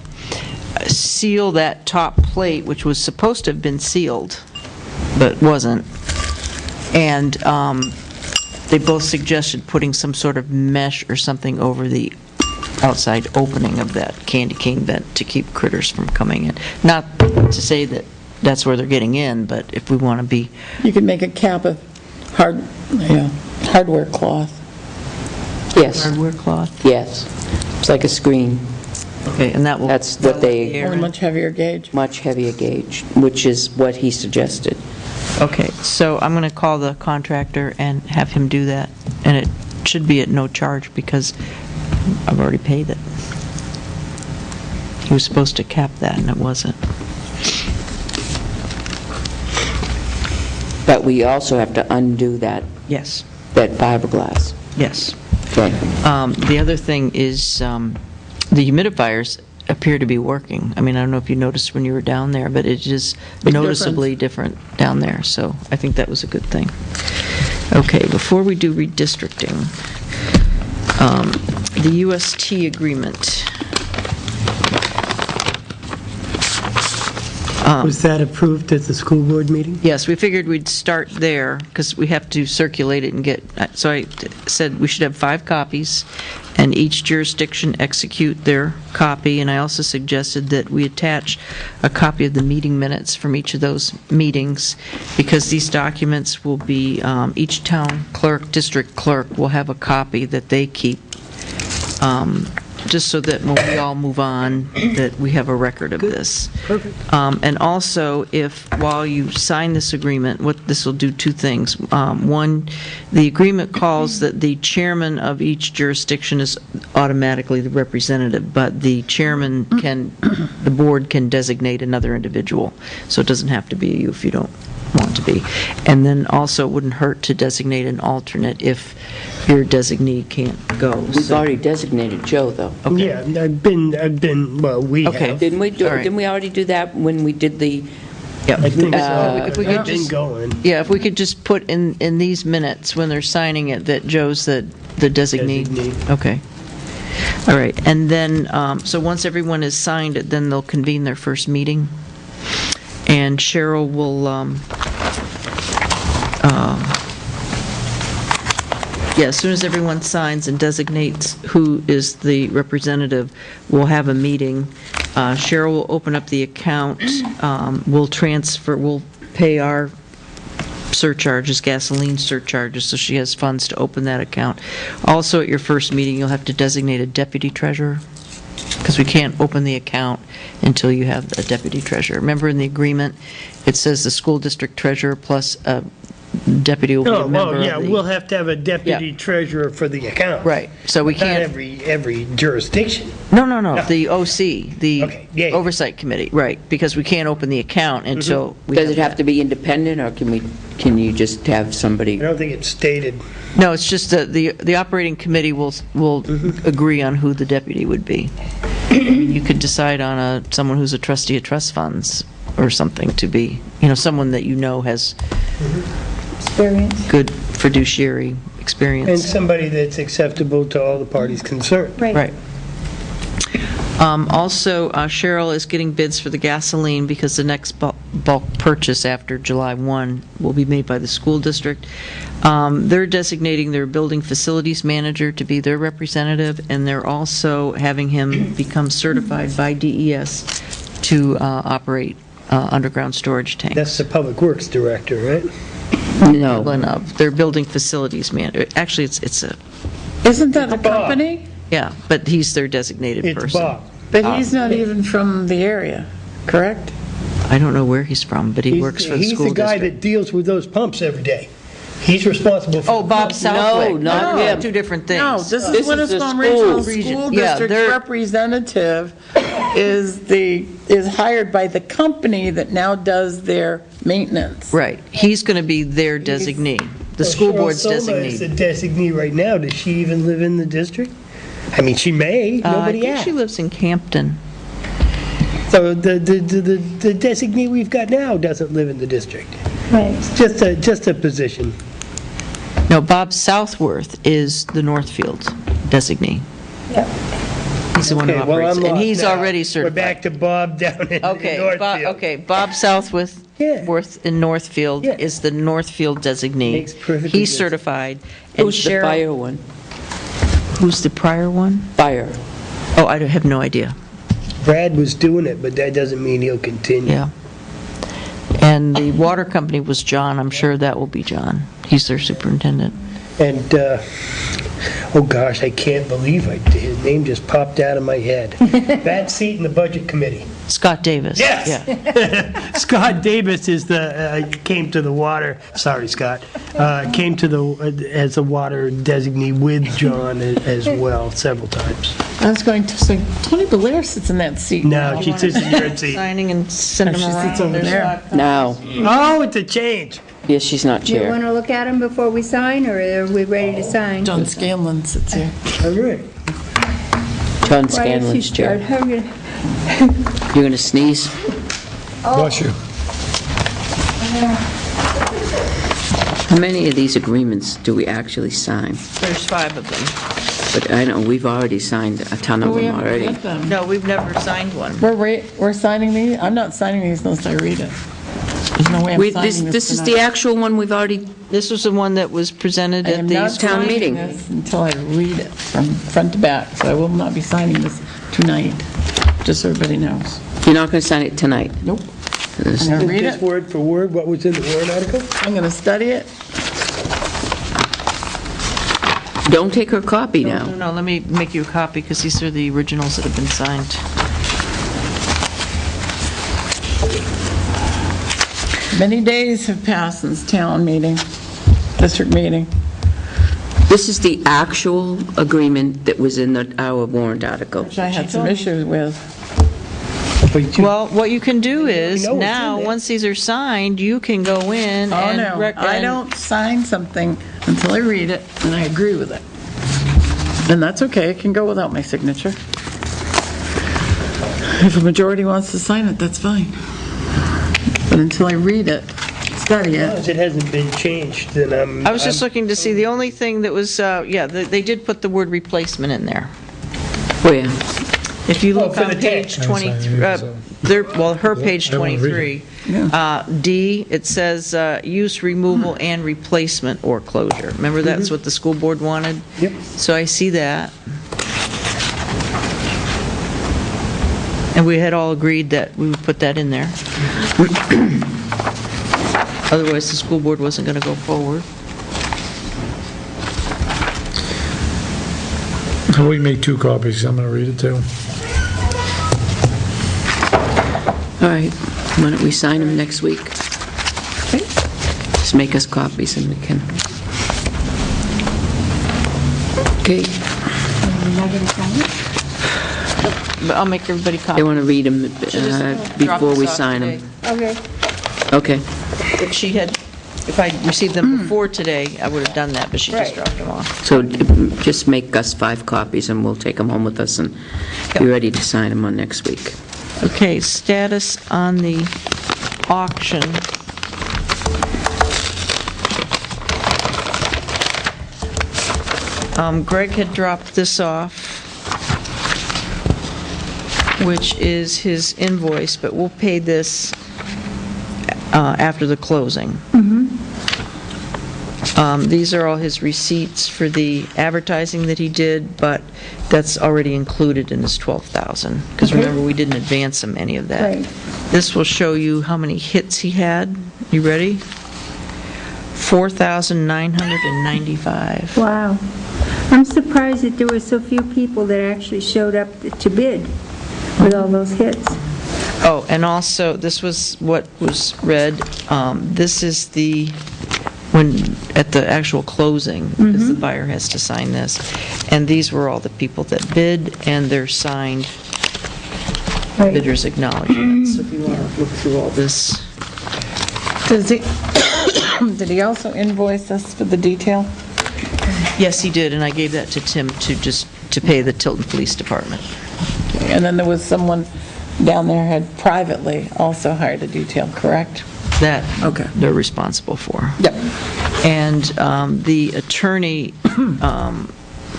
S10: seal that top plate, which was supposed to have been sealed, but wasn't. And they both suggested putting some sort of mesh or something over the outside opening of that candy cane vent to keep critters from coming in. Not to say that that's where they're getting in, but if we want to be...
S5: You could make a cap of hardware cloth.
S2: Yes,
S10: Hardware cloth?
S2: yes. It's like a screen.
S10: Okay, and that will...
S2: That's what they,
S5: Only much heavier gauge.
S2: much heavier gauge, which is what he suggested.
S10: Okay, so I'm going to call the contractor and have him do that, and it should be at no charge because I've already paid it. He was supposed to cap that, and it wasn't.
S2: But we also have to undo that
S10: Yes,
S2: fiberglass.
S10: yes.
S2: Okay.
S10: The other thing is the humidifiers appear to be working. I mean, I don't know if you noticed when you were down there, but it's just noticeably different down there, so I think that was a good thing. Okay, before we do redistricting, the UST agreement.
S1: Was that approved at the school board meeting?
S10: Yes, we figured we'd start there, because we have to circulate it and get, so I said we should have 5 copies, and each jurisdiction execute their copy, and I also suggested that we attach a copy of the meeting minutes from each of those meetings, because these documents will be, each town clerk, district clerk will have a copy that they keep, just so that when we all move on, that we have a record of this.
S1: Perfect.
S10: And also, if, while you sign this agreement, what this will do 2 things. One, the agreement calls that the chairman of each jurisdiction is automatically the representative, but the chairman can, the board can designate another individual. So it doesn't have to be you if you don't want to be. And then also, it wouldn't hurt to designate an alternate if your designee can't go.
S2: We've already designated Joe, though.
S1: Yeah, I've been, well, we
S10: Okay.
S1: have.
S2: Didn't we
S10: All right.
S2: didn't we already do that when we did the,
S10: Yeah.
S1: I think so.
S10: If we could
S1: I've been
S10: just-
S1: going.
S10: Yeah, if we could just put in these minutes, when they're signing it, that Joe's the designee.
S1: Designee.
S10: Okay. All right, and then, so once everyone has signed it, then they'll convene their first meeting, and Cheryl will, yeah, as soon as everyone signs and designates who is the representative, we'll have a meeting. Cheryl will open up the account, we'll pay our surcharges, gasoline surcharges, so she has funds to open that account. Also, at your first meeting, you'll have to designate a deputy treasurer, because we can't open the account until you have a deputy treasurer. Remember in the agreement, it says the school district treasurer plus a deputy will be a
S1: Oh,
S10: member
S1: well, yeah,
S10: of the...
S1: we'll have to have a deputy
S10: Yeah.
S1: treasurer for the account.
S10: Right, so we
S1: Not
S10: can't...
S1: every jurisdiction.
S10: No,
S1: No.
S10: the OC, the
S1: Okay, yeah, yeah.
S10: Oversight Committee, right, because we can't open the account until we
S2: does it have
S10: that.
S2: to be independent, or can you just have somebody?
S1: I don't think it's stated.
S10: No, it's just that the operating committee will agree on who the deputy would be. You could decide on someone who's a trustee of trust funds or something to be, someone that you know has
S4: Experience.
S10: good fiduciary
S1: And
S10: experience.
S1: somebody that's acceptable to all the parties concerned.
S10: Right. Also, Cheryl is getting bids for the gasoline because the next bulk purchase after July 1 will be made by the school district. They're designating their building facilities manager to be their representative, and they're also having him become certified by DES to operate underground storage tanks.
S1: That's the Public Works Director, right?
S2: No.
S10: Of their building facilities manager. Actually, it's a,
S5: Isn't that a
S1: Bob.
S5: company?
S10: yeah, but he's their designated
S1: It's
S10: person.
S1: Bob.
S5: But he's not even from the area, correct?
S10: I don't know where he's from, but he works for the school
S1: He's the guy
S10: district.
S1: that deals with those pumps every day. He's responsible for...
S10: Oh, Bob Southwick.
S2: not him.
S10: Two different things.
S5: No, this
S2: This
S5: is
S2: is the
S5: Winnisquam Regional
S2: school.
S5: School
S10: Yeah,
S5: District's
S10: they're-
S5: representative is hired by the company that now does their maintenance.
S10: Right. He's going to be their designee, the school board's
S1: Cheryl Soma is the
S10: designee.
S1: designee right now. Does she even live in the district? I mean, she may,
S10: I
S1: nobody
S10: think
S1: asked.
S10: she lives in Campton.
S1: So the designee we've got now doesn't live in the district.
S4: Right.
S1: It's just a position.
S10: No, Bob Southworth is the Northfield designee.
S4: Yep.
S10: He's the one who
S1: Okay, well,
S10: operates,
S1: I'm
S10: it, and
S1: lost
S10: he's
S1: now.
S10: already
S1: We're
S10: certified.
S1: back to Bob down in
S10: Okay,
S1: Northfield.
S10: Bob Southworth
S1: Yeah.
S10: Worth in Northfield
S1: Yeah.
S10: is the Northfield designee.
S1: Makes perfect
S10: He's
S1: sense.
S10: certified. And
S2: Who's the
S10: Cheryl-
S2: fire one?
S10: Who's the prior one?
S2: Fire.
S10: Oh, I have no idea.
S1: Brad was doing it, but that doesn't mean he'll continue.
S10: Yeah. And the water company was John. I'm sure that will be John. He's their superintendent.
S1: And, oh gosh, I can't believe his name just popped out of my head. That seat in the Budget Committee.
S10: Scott Davis.
S1: Yes.
S10: Yeah.
S1: Scott Davis is came to the water, sorry, Scott, came to as a water designee with John as well, several times.
S5: I was going to say, Tony Blair sits in that seat
S1: No,
S5: now.
S1: she sits in your seat.
S10: Signing and sending
S5: She
S10: them around.
S5: sits over there.
S2: No.
S1: Oh, it's a change.
S2: Yes, she's not
S4: Do you
S2: chair.
S4: want to look at them before we sign, or are we ready to sign?
S5: John Scanlon sits here.
S1: All right.
S2: John
S4: Why does she
S2: Scanlon's
S4: start
S2: chair.
S4: hugging?
S2: You're going to sneeze?
S3: Bless you.
S2: How many of these agreements do we actually sign?
S10: There's 5 of them.
S2: But I know, we've already signed a ton of
S5: Well, we
S2: them
S5: haven't
S2: already.
S5: read them.
S10: No, we've never signed one.
S5: We're signing these? I'm not signing these unless I read it. There's no way I'm signing
S2: This is the
S5: tonight.
S2: actual one we've already,
S10: This was the one that was presented
S5: I
S10: at
S5: am
S10: the
S5: not
S2: town
S5: signing
S2: meeting.
S5: this until I read it from front to back, so I will not be signing this tonight, just so everybody knows.
S2: you're not going to sign it tonight?
S5: Nope.
S2: This-
S5: I'm going to read
S1: Just
S5: it,
S1: word for word, what was in the warrant article?
S5: I'm going to study it.
S2: Don't take her copy now.
S10: No, let me make you a copy, because these are the originals that have been signed.
S5: Many days have passed since town meeting, district meeting.
S2: This is the actual agreement that was in our warrant article.
S5: Which I had some issues with.
S1: But you-
S10: Well, what you can do is,
S1: know what's in
S10: now,
S1: there.
S10: once these are signed, you can go in
S5: Oh,
S10: and...
S5: no, I
S10: and-
S5: don't sign something until I read it and I agree with it. And that's okay, it can go without my signature. If a majority wants to sign it, that's fine. But until I read it, study
S1: As long
S5: it,
S1: as it hasn't been changed, then I'm...
S10: I was just looking to see, the only thing that was, they did put the word replacement in there.
S2: Where?
S10: If you look
S1: for
S10: on
S1: the
S10: page
S1: text.
S10: 23, her page
S3: I wanna read
S10: 23, D, it says use, removal, and replacement or closure. Remember, that's what the school board wanted?
S1: Yep.
S10: So I see that. And we had all agreed that we would put that in there. Otherwise, the school board wasn't going to go forward.
S3: We make 2 copies, I'm going to read it too.
S2: All right, why don't we sign them next week? Just make us copies and we can... Okay,
S4: You're not going to sign it?
S10: But I'll make everybody
S2: they
S10: copy.
S2: want to read them
S10: Drop
S2: before
S10: this
S2: we
S10: off
S2: sign
S10: today.
S2: them.
S4: Okay.
S2: Okay,
S10: If she had, if I received them before today, I would have done that, but she just
S5: Right.
S10: dropped them off.
S2: so just make us 5 copies and we'll take them home with us and be ready to sign them on next week.
S10: Okay, status on the auction. Greg had dropped this off, which is his invoice, but we'll pay this after the closing. These are all his receipts for the advertising that he did, but that's already included in his 12,000, because remember, we didn't advance him any of that.
S4: Right.
S10: This will show you how many hits he had. You ready? 4,995.
S4: Wow. I'm surprised that there were so few people that actually showed up to bid with all those hits.
S10: Oh, and also, this was what was read, this is the at the actual closing, because the buyer has to sign this. And these were all the people that bid, and they're signed bidders acknowledgements. So if you want to look through all this.
S5: Does he, did he also invoice us for the detail?
S10: Yes, he did, and I gave that to Tim to pay the Tilton Police Department.
S5: And then there was someone down there had privately also hired a detail, correct?
S10: That
S5: Okay.
S10: they're responsible for.
S5: Yep.
S10: And the attorney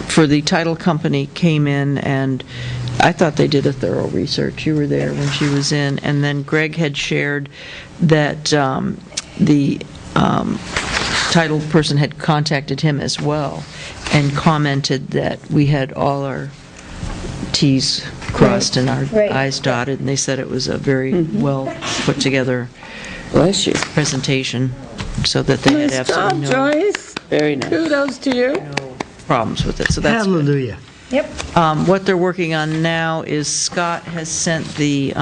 S10: for the title company came in, and I thought they did a thorough research. You were there when she was in. And then Greg had shared that the title person had contacted him as well and commented that we had all our Ts crossed and our Is dotted, and they said it was a very well put together
S2: Bless you.
S10: presentation, so that they had
S5: Nice job,
S10: absolutely
S5: Joyce.
S2: Very nice.
S5: Kudos to you.
S10: no problems with it, so that's good.
S1: Hallelujah.
S4: Yep.
S10: What they're working on now is Scott has sent the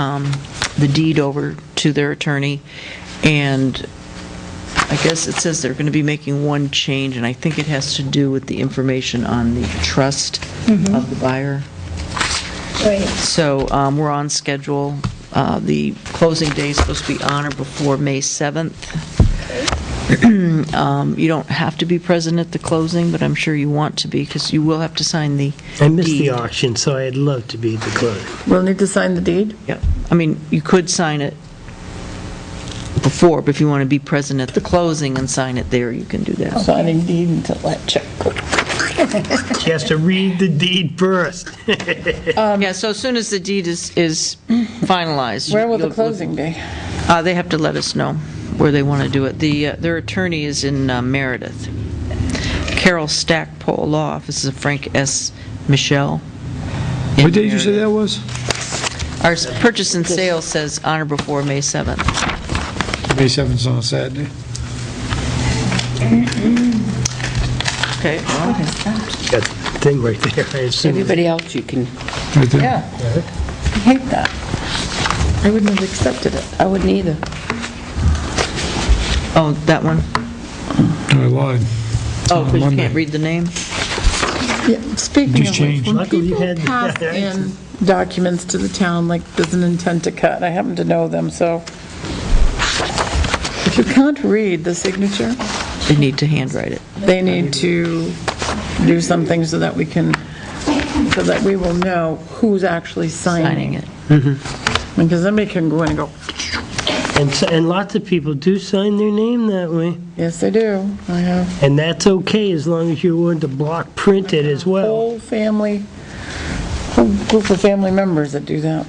S10: deed over to their attorney, and I guess it says they're going to be making one change, and I think it has to do with the information on the trust of the buyer.
S4: Right.
S10: So we're on schedule. The closing day is supposed to be on or before May 7th. You don't have to be present at the closing, but I'm sure you want to be, because you will have to sign the
S1: I missed the
S10: deed.
S1: auction, so I'd love to be at the closing.
S5: We'll need to sign the deed?
S10: Yep. I mean, you could sign it before, but if you want to be present at the closing and sign it there, you can do that.
S5: Signing deed until that check.
S1: She has to read the deed first.
S10: Yeah, so as soon as the deed is finalized.
S5: Where will the
S10: you'll-
S5: closing be?
S10: They have to let us know where they want to do it. Their attorney is in Meredith. Carol Stackpole Law Office is Frank S. Michelle. in
S3: What date did you say
S10: Meredith.
S3: that was?
S10: Our purchase and sale says on or before May 7th.
S3: May 7th is on a Saturday.
S10: Okay, well,
S1: Got the thing right there, I assume.
S2: Everybody else, you can,
S3: Right there.
S5: Yeah. I hate that. I wouldn't have accepted it.
S2: I wouldn't either.
S10: oh, that one?
S3: I lied.
S10: Oh, because you
S3: Monday.
S10: can't read the name?
S5: Yeah, speaking
S3: Just
S5: of which,
S3: changed.
S5: when
S1: Luckily you
S5: people
S1: had
S5: pass
S1: that.
S5: in documents to the town, like there's an intent to cut, I happen to know them, so if you can't read the signature,
S10: They need to handwrite it.
S5: they need to do something so that we will know who's actually
S10: Signing
S5: signing
S10: it.
S5: Because somebody can go in and go,
S1: And lots of people do sign their name that way.
S5: yes, they do. I have
S1: And that's okay, as long as you're willing to block print it as well.
S5: whole group of family members that do that.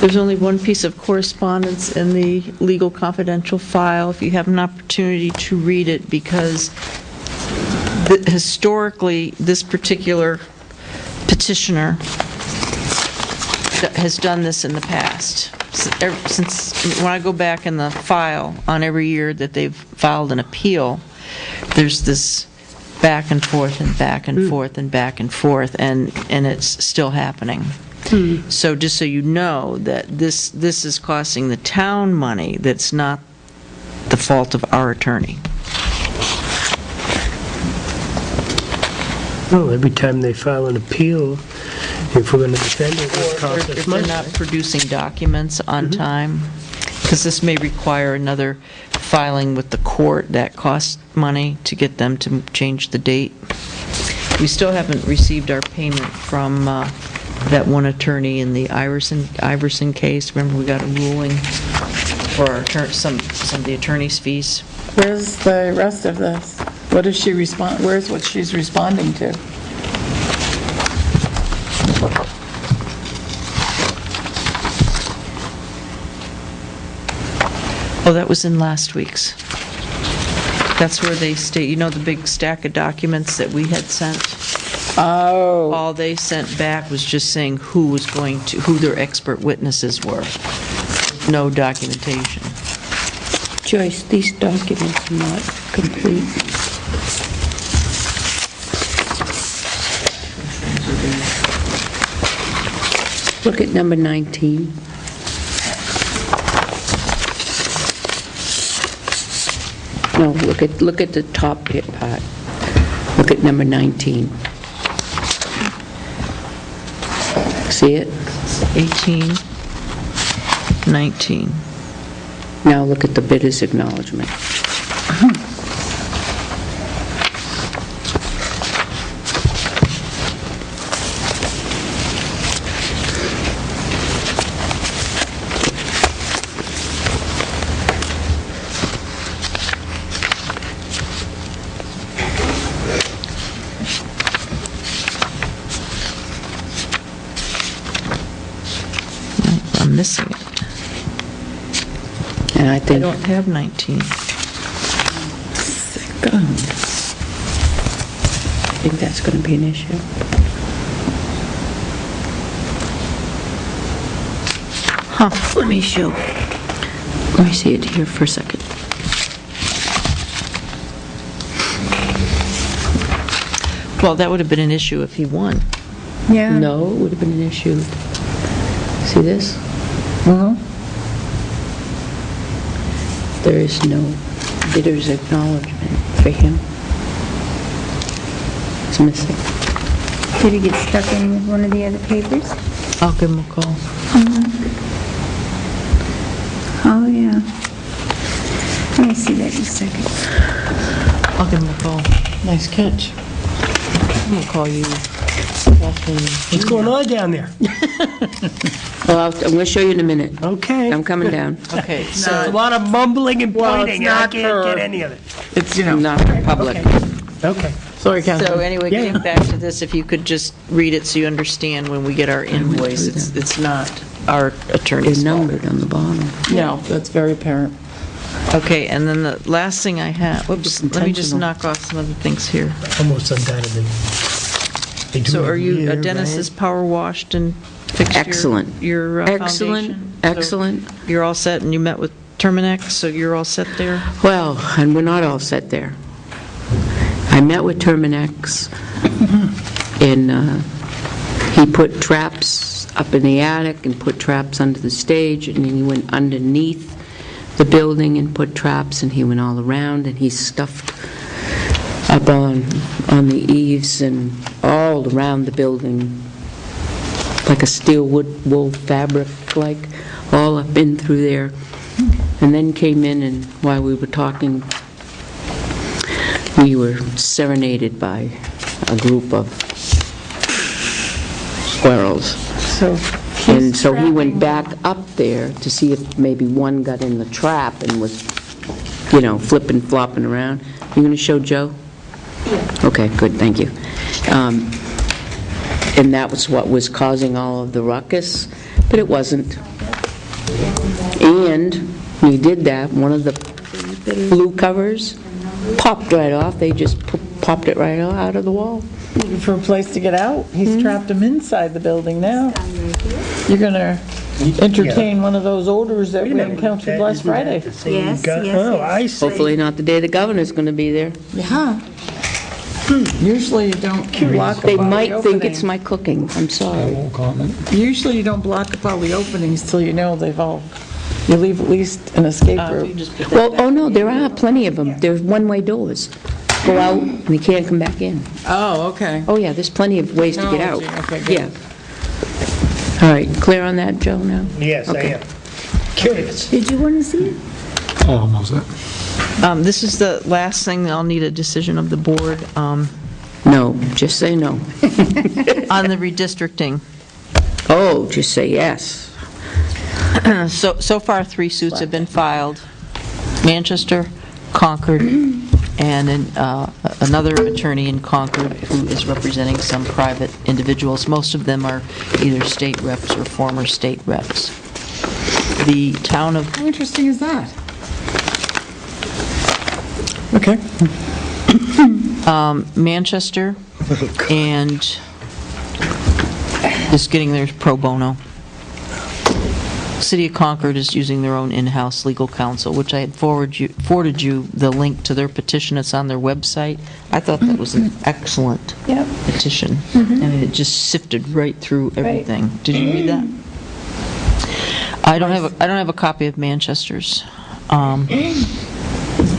S10: There's only one piece of correspondence in the legal confidential file, if you have an opportunity to read it, because historically, this particular petitioner has done this in the past. Since, when I go back in the file on every year that they've filed an appeal, there's this back and forth and back and forth and back and forth, and it's still happening. So just so you know that this is costing the town money, that's not the fault of our attorney.
S1: Well, every time they file an appeal, if we're going to defend it, it costs
S10: Or
S1: us
S10: if they're
S1: money.
S10: not producing documents on time, because this may require another filing with the court, that costs money to get them to change the date. We still haven't received our payment from that one attorney in the Iverson case. Remember, we got a ruling for our some of the attorney's fees.
S5: Where's the rest of this? What does she respond, where's what she's responding to?
S10: Oh, that was in last week's. That's where they state, you know, the big stack of documents that we had sent?
S5: Oh,
S10: All they sent back was just saying who their expert witnesses were. No documentation.
S2: Joyce, these documents are not complete. Look at number 19. No, look at the top hit part. Look at number 19. See it?
S10: 18, 19.
S2: Now look at the bidder's acknowledgement.
S10: I'm missing it.
S2: And I
S10: I
S2: think,
S10: don't have 19.
S2: I think that's going to be an issue.
S10: Huh.
S2: Let me see it here for a second.
S10: Well, that would have been an issue if he won.
S5: Yeah.
S2: No, it would have been an issue. See this? There is no bidder's acknowledgement for him. It's missing.
S4: Did it get stuck in with one of the other papers?
S10: I'll give him a call.
S4: Oh, yeah. Let me see that in a second.
S10: I'll give him a call.
S5: Nice catch.
S10: I'm going to call you.
S1: What's going on down there?
S2: Well, I'm going to show you in a minute.
S1: Okay.
S2: I'm coming down.
S10: Okay,
S1: A
S10: so,
S1: lot of mumbling and
S5: Well, it's
S1: pointing, and I
S5: not
S1: can't
S5: for-
S1: get any of it.
S5: It's,
S2: Not public.
S1: Okay.
S5: sorry,
S10: so
S5: Catherine.
S10: anyway, getting back to this, if you could just read it so you understand when we get our invoice, it's not our attorney's
S2: They're
S10: fault.
S2: numbered on the bottom.
S5: No, that's very apparent.
S10: Okay, and then the last thing I have, whoops, let me just
S2: intentional.
S10: knock off some other things here.
S1: Almost undoubtedly. They do
S10: So
S1: it
S10: are you,
S1: here,
S10: Dennis
S1: right?
S10: is power washed and fixed
S2: Excellent.
S10: your
S2: Excellent,
S10: foundation? So
S2: excellent.
S10: You're all set, and you met with Terminex, so you're all set there?
S2: Well, and we're not all set there. I met with Terminex, and he put traps up in the attic and put traps under the stage, and then he went underneath the building and put traps, and he went all around, and he stuffed up on the eaves and all around the building, like a steel wool fabric, like, all up in through there. And then came in, and while we were talking, we were serenaded by a group of squirrels.
S5: So
S2: And so he went back up there to see if maybe one got in the trap and was, flipping, flopping around. You going to show Joe? Yeah. Okay, good, thank you. And that was what was causing all of the ruckus, but it wasn't. And when he did that, one of the blue covers popped right off. They just popped it right out of the wall.
S5: looking for a place to get out. He's trapped him inside the building now. You're going to entertain one of those orders that we encountered last Friday.
S4: Yes, yes,
S1: Oh,
S4: yes.
S1: I see.
S2: Hopefully not the day the governor's going to be there.
S5: Yeah. Usually you don't block
S2: They
S5: up all the
S2: might think it's
S5: openings.
S2: my cooking, I'm
S3: I
S2: sorry.
S3: won't comment.
S5: Usually you don't block up all the openings till you know you leave at least an escape route.
S2: Well, oh no, there are plenty of them. There's one-way doors. Go out and they can't come back in.
S5: Oh, okay.
S2: Oh yeah, there's plenty of ways to get out.
S5: Technology, okay, good.
S2: Yeah. All right, clear on that, Joe, now?
S1: Yes, I
S2: Okay.
S1: am. Curious.
S4: Did you want to see it?
S3: Oh, almost that.
S10: This is the last thing, I'll need a decision of the board
S2: No, just say no.
S10: on the redistricting.
S2: Oh, just say yes.
S10: So far, 3 suits have been filed. Manchester, Concord, and another attorney in Concord who is representing some private individuals. Most of them are either state reps or former state reps. The town of
S5: How interesting is that? Okay.
S10: Manchester and is getting theirs pro bono. City of Concord is using their own in-house legal counsel, which I had forwarded you the link to their petition. It's on their website. I thought that was an excellent
S4: Yep.
S10: petition. I mean, it just sifted right through everything. Did you read that? I don't have a copy of Manchester's.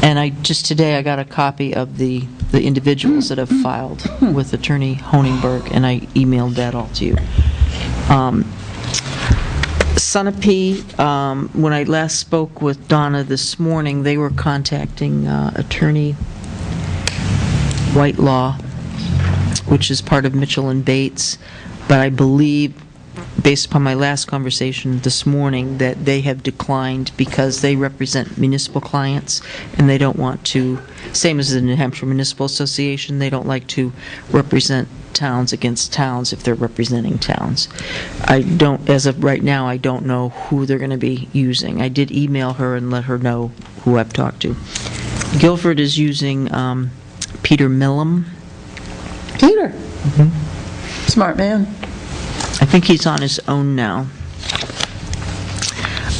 S10: And today I got a copy of the individuals that have filed with Attorney Honingberg, and I emailed that all to you. Sunapee, when I last spoke with Donna this morning, they were contacting Attorney Whitelaw, which is part of Mitchell and Bates, but I believe, based upon my last conversation this morning, that they have declined because they represent municipal clients, and they don't want to, same as the New Hampshire Municipal Association, they don't like to represent towns against towns if they're representing towns. I don't, as of right now, I don't know who they're going to be using. I did email her and let her know who I've talked to. Guilford is using Peter Millam.
S5: Peter? Smart man.
S10: I think he's on his own now.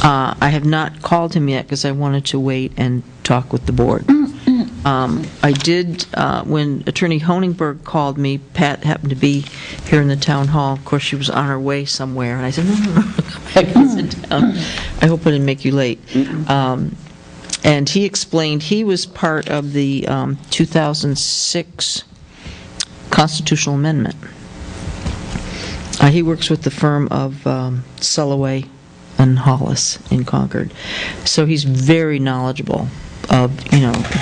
S10: I have not called him yet because I wanted to wait and talk with the board. I did, when Attorney Honingberg called me, Pat happened to be here in the town hall. Of course, she was on her way somewhere, and I said, no, come back and sit down. I hope I didn't make you late. And he explained he was part of the 2006 constitutional amendment. He works with the firm of Sulloway and Hollis in Concord. So he's very knowledgeable of,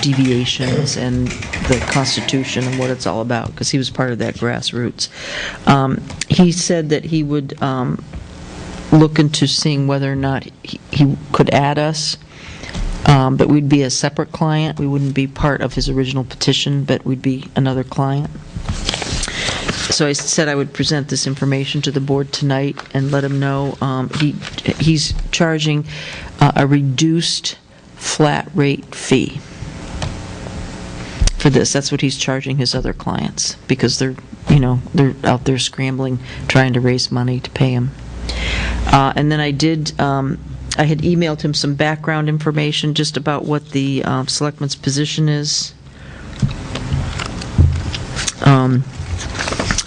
S10: deviations and the Constitution and what it's all about, because he was part of that grassroots. He said that he would look into seeing whether or not he could add us, but we'd be a separate client. We wouldn't be part of his original petition, but we'd be another client. So I said I would present this information to the board tonight and let him know. He's charging a reduced flat rate fee for this. That's what he's charging his other clients, because they're out there scrambling, trying to raise money to pay him. And then I had emailed him some background information just about what the selectman's position is.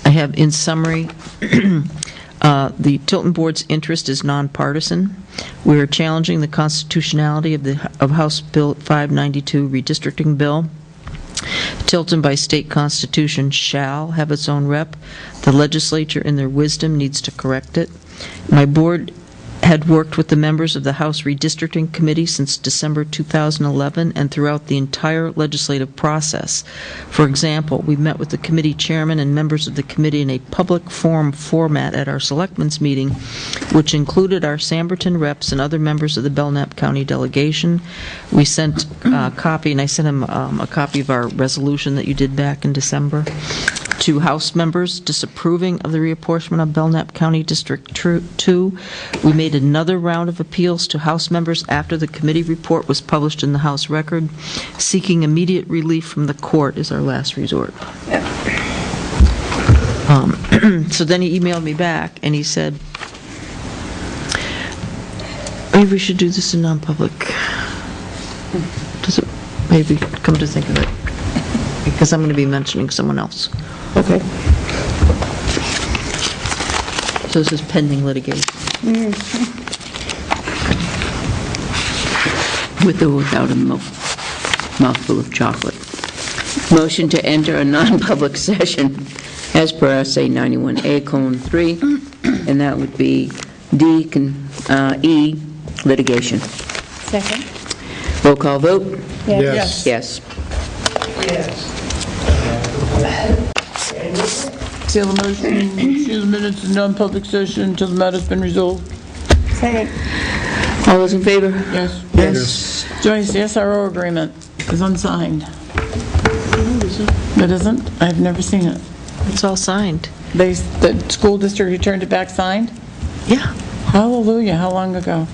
S10: I have, in summary, the Tilton Board's interest is nonpartisan. We are challenging the constitutionality of House Bill 592 redistricting bill. Tilton, by state constitution, shall have its own rep. The legislature, in their wisdom, needs to correct it. My board had worked with the members of the House Redistricting Committee since December 2011 and throughout the entire legislative process. For example, we met with the committee chairman and members of the committee in a public forum format at our selectmen's meeting, which included our Samberton reps and other members of the Belknap County delegation. We sent a copy, and I sent him a copy of our resolution that you did back in December, to House members disapproving of the reapportionment of Belknap County District 2. We made another round of appeals to House members after the committee report was published in the House record. Seeking immediate relief from the court is our last resort. So then he emailed me back and he said, maybe we should do this in non-public. Does it maybe come to think of it? Because I'm going to be mentioning someone else. Okay. So this is pending litigation.
S2: With or without a mouthful of chocolate. Motion to enter a non-public session as per RSA 91A:3, and that would be E, litigation.
S4: Second?
S2: Roll call vote?
S3: Yes.
S2: Yes.
S5: Seal the motion, seal the minutes in non-public session until the matter's been resolved.
S4: Second.
S2: All those in favor?
S5: Yes.
S3: Yes.
S5: Joyce, the SRO agreement is unsigned. It isn't? I've never seen it.
S10: It's all signed.
S5: The school district returned it back signed?
S10: Yeah.
S5: Hallelujah, how long ago?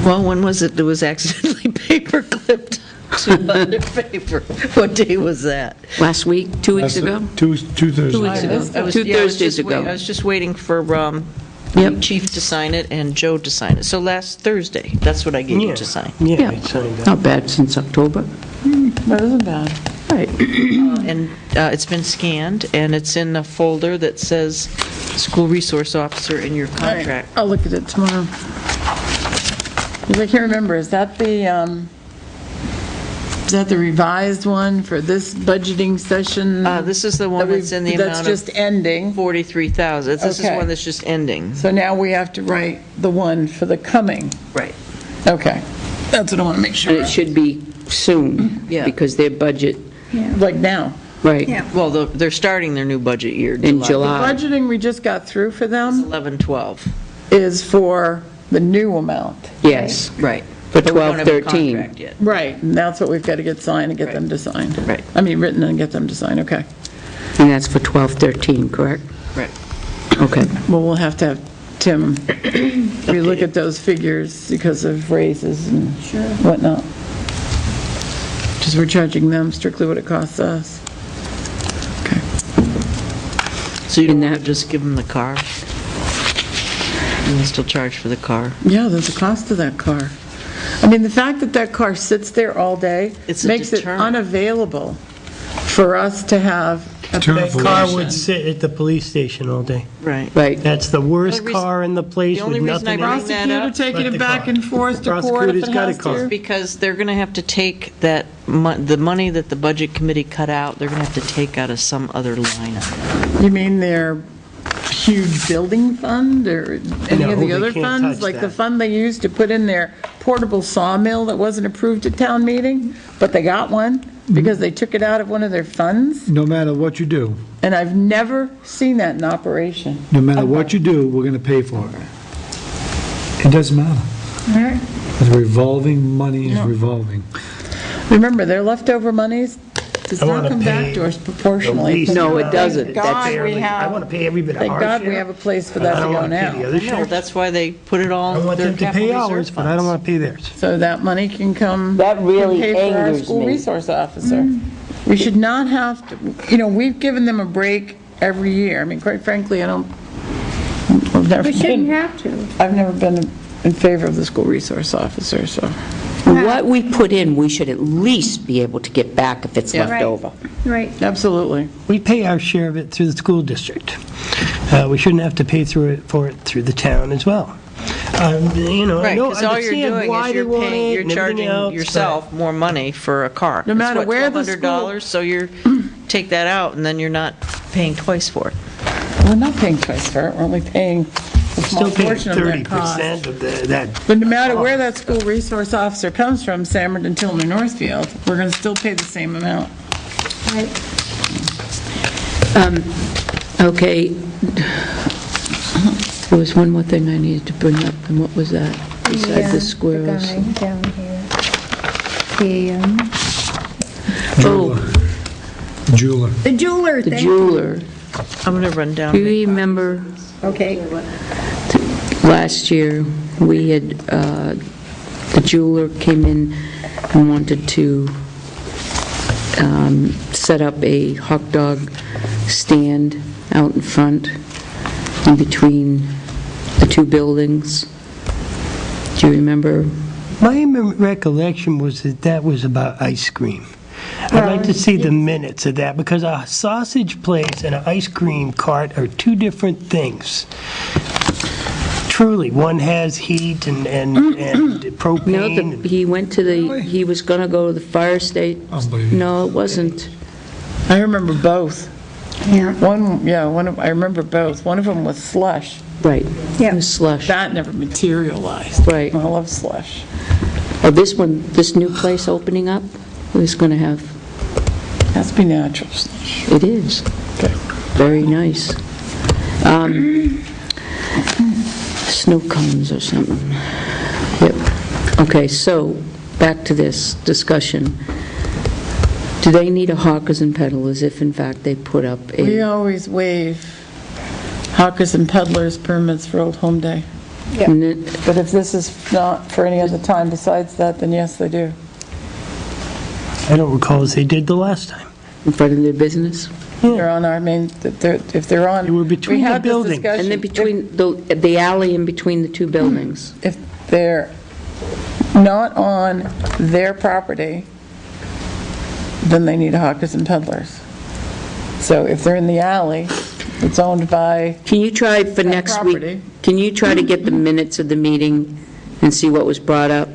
S10: Well, when was it? It was accidentally paper clipped to other paper. What day was that?
S2: Last week, 2 weeks ago?
S3: Two Thursdays.
S2: 2 weeks ago.
S5: I was-
S2: 2
S10: Yeah,
S2: Thursdays ago.
S10: I was just waiting for
S2: Yep.
S10: Chief to sign it and Joe to sign it. So last Thursday, that's what I gave you to sign.
S2: Yeah.
S1: I signed that.
S2: Not bad since October.
S5: That isn't bad.
S2: Right.
S10: And it's been scanned, and it's in a folder that says School Resource Officer in your contract.
S5: I'll look at it tomorrow. Because I can't remember, is that the Is that the revised one for this budgeting session?
S10: This is the one that's in the
S5: That's
S10: amount
S5: just
S10: of
S5: ending.
S10: 43,000. This is
S5: Okay.
S10: one that's just ending.
S5: So now we have to write the one for the coming.
S10: Right.
S5: Okay. That's what I want to make
S2: And
S5: sure
S2: it
S5: of.
S2: should be soon,
S10: Yeah.
S2: because their budget,
S5: Like now.
S2: right,
S10: Well, they're starting their new budget year.
S2: in July.
S5: Budgeting we just got through for them
S10: 11/12.
S5: is for the new amount.
S2: Yes,
S10: Right.
S2: for
S10: But we don't have a
S2: 12/13.
S10: contract yet.
S5: Right, and that's what we've got to get signed and get them to sign.
S10: Right.
S5: I mean, written and get them to sign, okay.
S2: And that's for 12/13, correct?
S10: Right.
S2: Okay.
S5: Well, we'll have to have Tim relook at those figures because of raises and whatnot. Because we're charging them strictly what it costs us. Okay.
S10: So you don't
S2: In
S10: want to
S2: that-
S10: just give them the car? And they still charge for the car?
S5: Yeah, there's a cost to that car. I mean, the fact that that car sits there all day
S10: It's a
S5: makes it
S10: deterrent.
S5: unavailable for us to have a
S3: Deterrent for
S1: Car
S3: what?
S1: would sit at the police station all day.
S10: Right.
S2: Right.
S1: That's the worst
S10: The reason-
S1: car in the place
S10: the
S1: with
S10: only reason
S1: nothing in
S10: I
S1: it.
S10: bring that
S5: prosecutor
S10: up-
S5: taking
S1: But
S5: it
S1: the
S5: back
S1: car.
S5: and forth to court if
S1: Prosecutor's
S5: it
S1: got a
S5: has
S1: car.
S5: to.
S10: Because they're going to have to take that, the money that the budget committee cut out, they're going to have to take out of some other line item.
S5: You mean their huge building fund or any
S1: No,
S5: of the
S1: they
S5: other
S1: can't
S5: funds?
S1: touch
S5: Like the
S1: that.
S5: fund they used to put in their portable sawmill that wasn't approved at town meeting, but they got one because they took it out of one of their funds?
S3: No matter what you do,
S5: And I've never seen that in operation.
S3: no matter what you do, we're going to pay for it. It doesn't matter. It's revolving, money is revolving.
S5: Remember, their leftover monies does
S1: I
S5: not
S1: wanna
S5: come back
S1: pay
S5: to us
S1: the
S5: proportionally.
S1: least
S2: No, it
S1: amount.
S2: doesn't.
S5: Thank God
S2: That's-
S5: we
S1: I want to
S5: have,
S1: pay every bit of our
S5: thank
S1: share.
S5: God we have a place for
S1: but I
S5: that to
S1: don't
S5: go
S1: wanna pay the
S5: now.
S1: other
S10: No,
S1: share.
S10: that's why they put it all
S1: I
S10: in
S1: want
S10: their
S1: them to
S10: capital
S1: pay
S10: reserve
S1: ours, but I don't
S10: funds.
S1: want to pay theirs.
S5: So that money can come.
S2: That really
S5: can pay for our
S2: angers
S5: school
S2: me.
S5: resource officer. We should not have to, we've given them a break every year. I mean, quite frankly,
S4: We shouldn't have to.
S5: I've never been in favor of the school resource officer, so.
S2: What we put in, we should at least be able to get back if it's
S5: Yeah.
S2: left
S4: Right.
S2: over.
S4: Right.
S5: Absolutely.
S1: We pay our share of it through the school district. We shouldn't have to pay for it through the town as well. I
S10: Right,
S1: know,
S10: because
S1: I
S10: all you're
S1: understand
S10: doing
S1: why
S10: is
S1: they
S10: you're
S1: want
S10: paying,
S1: it
S10: you're
S1: and everything
S10: charging
S1: else,
S10: yourself more money for a car.
S5: No
S10: It's
S5: matter
S10: what,
S5: where the
S10: $1,200, so you're, take that out, and then you're not paying twice for it.
S5: We're not paying twice for it, we're only paying a
S1: but
S5: small
S1: still paying
S5: portion of that cost.
S1: 30% of that.
S5: But no matter where that school resource officer comes from, Samberton, Tilton, or Northfield, we're going to still pay the same amount.
S4: Right.
S2: Okay. There was one more thing I needed to bring up, and what was that? Besides the squirrels.
S4: The guy down here.
S2: Oh,
S3: Jeweler.
S4: The jeweler
S2: the
S4: thing.
S2: jeweler.
S10: I'm going to run down.
S2: Do you remember
S4: Okay.
S2: last year, we had, the jeweler came in and wanted to set up a hot dog stand out in front, in between the two buildings. Do you remember?
S1: My recollection was that was about ice cream. I'd like to see the minutes of that, because a sausage place and an ice cream cart are two different things. Truly, one has heat and propane.
S2: No,
S1: and-
S2: he went to he was going to go to the fire station.
S3: Unbelievable.
S2: No, it wasn't.
S5: I remember both.
S4: Yeah.
S5: I remember both. One of them was slush.
S2: Right.
S4: Yeah.
S2: It was slush.
S5: That never materialized.
S2: Right.
S5: I love slush.
S2: Oh, this new place opening up is going to have,
S5: Has to be natural slush.
S2: it is.
S5: Okay.
S2: Very nice. Snow cones or something. Yep. Okay, so, back to this discussion. Do they need a hawkers and peddlers if in fact they put up
S5: We
S2: a...
S5: always waive hawkers and peddlers permits for Old Home Day.
S2: And it-
S5: But if this is not for any other time besides that, then yes, they do.
S1: I don't recall as they did the last time.
S2: in front of their business?
S5: They're on our main, if they're on.
S1: They were between
S5: we
S1: the
S5: had this
S1: buildings.
S5: discussion.
S2: And then between, the alley in between the two buildings?
S5: If they're not on their property, then they need a hawkers and peddlers. So if they're in the alley, it's owned by,
S2: Can you try for
S5: That
S2: next week?
S5: property.
S2: Can you try to get the minutes of the meeting and see what was brought up?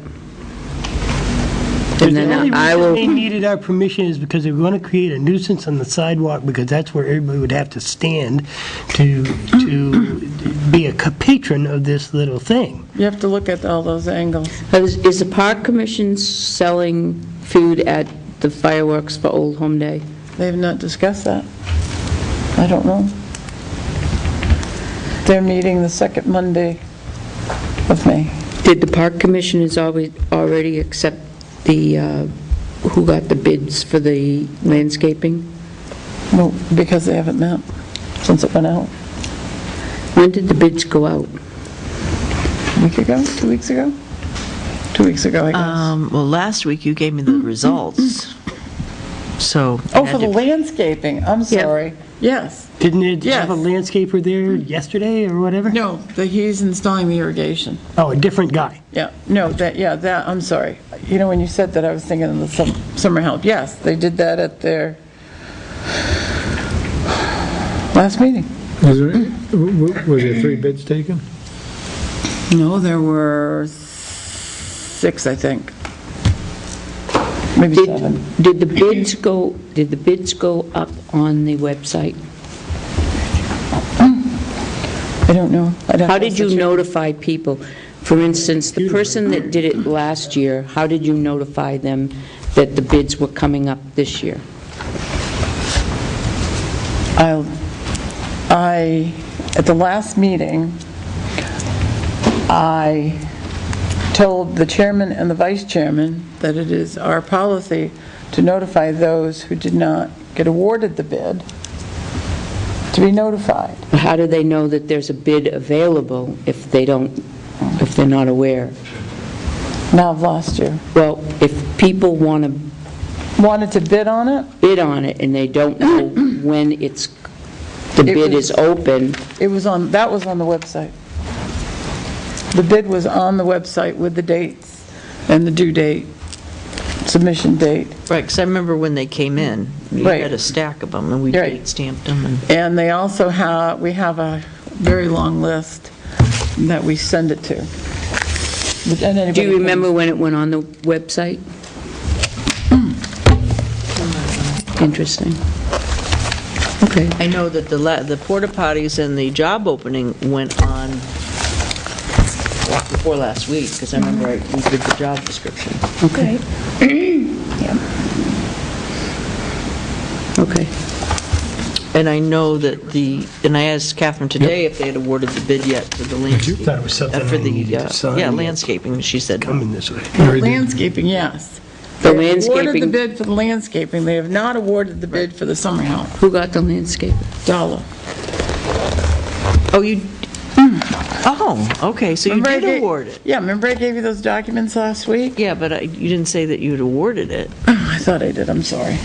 S2: And
S1: The only
S2: then I
S1: reason
S2: will,
S1: they needed our permission is because they're going to create a nuisance on the sidewalk, because that's where everybody would have to stand to be a patron of this little thing.
S5: You have to look at all those angles.
S2: is the park commission selling food at the fireworks for Old Home Day?
S5: They have not discussed that. I don't know. They're meeting the second Monday of May.
S2: Did the park commissioners already accept the, who got the bids for the landscaping?
S5: No, because they haven't met since it went out.
S2: When did the bids go out?
S5: A week ago? 2 weeks ago? 2 weeks ago, I guess.
S10: Well, last week you gave me the results, so.
S5: Oh, for the landscaping, I'm sorry. Yes.
S1: Didn't it have a
S5: Yes.
S1: landscaper there yesterday or whatever?
S5: No, he's installing the irrigation.
S1: Oh, a different guy.
S5: Yeah, no, that, I'm sorry. You know, when you said that, I was thinking of the summer help. Yes, they did that at their last meeting.
S3: Was there 3 bids taken?
S5: No, there were 6, I think. Maybe 7.
S2: Did the bids go up on the website?
S5: I don't know.
S2: How did you notify people? For instance, the person that did it last year, how did you notify them that the bids were coming up this year?
S5: At the last meeting, I told the chairman and the vice chairman that it is our policy to notify those who did not get awarded the bid to be notified.
S2: How do they know that there's a bid available if they're not aware?
S5: Now I've lost you.
S2: Well, if people want to
S5: Wanted to bid on it?
S2: bid on it and they don't know when the bid is open,
S5: That was on the website. The bid was on the website with the dates and the due date, submission date.
S10: Right, because I remember when they came in, we
S5: Right.
S10: had a stack of them, and we
S5: Right.
S10: date stamped them, and
S5: And they also we have a very long list that we send it to. And anybody
S2: do you
S5: can-
S2: remember when it went on the website? Interesting. Okay.
S10: I know that the porta potties and the job opening went on before last week, because I remember we did the job description.
S2: Okay. Okay.
S10: And I know that and I asked Catherine today if they had awarded the bid yet for the landscaping.
S1: thought it was something
S10: for
S1: I needed to sign.
S10: Yeah, landscaping, she said.
S1: Coming this way.
S5: Landscaping, yes.
S2: The
S5: They awarded the
S2: landscaping,
S5: bid for the landscaping, they have not awarded the bid for the summer help.
S2: who got the landscape?
S5: Dollar.
S10: Oh, okay, so you
S5: Remember I
S10: did
S5: gave-
S10: award it.
S5: Yeah, remember I gave you those documents last week?
S10: Yeah, but you didn't say that you'd awarded it.
S5: I thought I did, I'm sorry.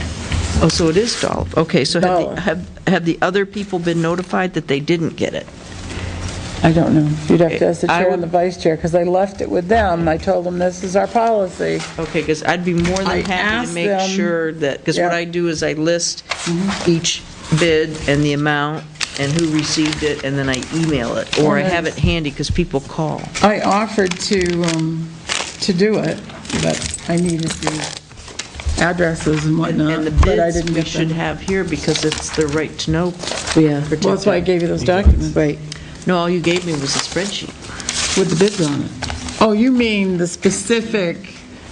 S10: Oh, so it is dollar. Okay, so
S5: Dollar.
S10: have the other people been notified that they didn't get it?
S5: I don't know. You'd have to ask the
S10: I
S5: chair
S10: would-
S5: and the vice chair, because I left it with them. I told them this is our policy.
S10: Okay, because I'd be more
S5: I
S10: than happy to
S5: asked
S10: make
S5: them-
S10: sure that, because what
S5: Yeah.
S10: I do is I list each bid and the amount and who received it, and then I email it, or I have it handy because people call.
S5: I offered to do it, but I needed the addresses and whatnot,
S10: And the
S5: but I
S10: bids
S5: didn't
S10: we
S5: get
S10: should
S5: them.
S10: have here because it's the right to know.
S2: Yeah.
S5: Well, that's why I gave you those documents.
S2: Right.
S10: No, all you gave me was a spreadsheet.
S5: With the bids on it. Oh, you mean the specific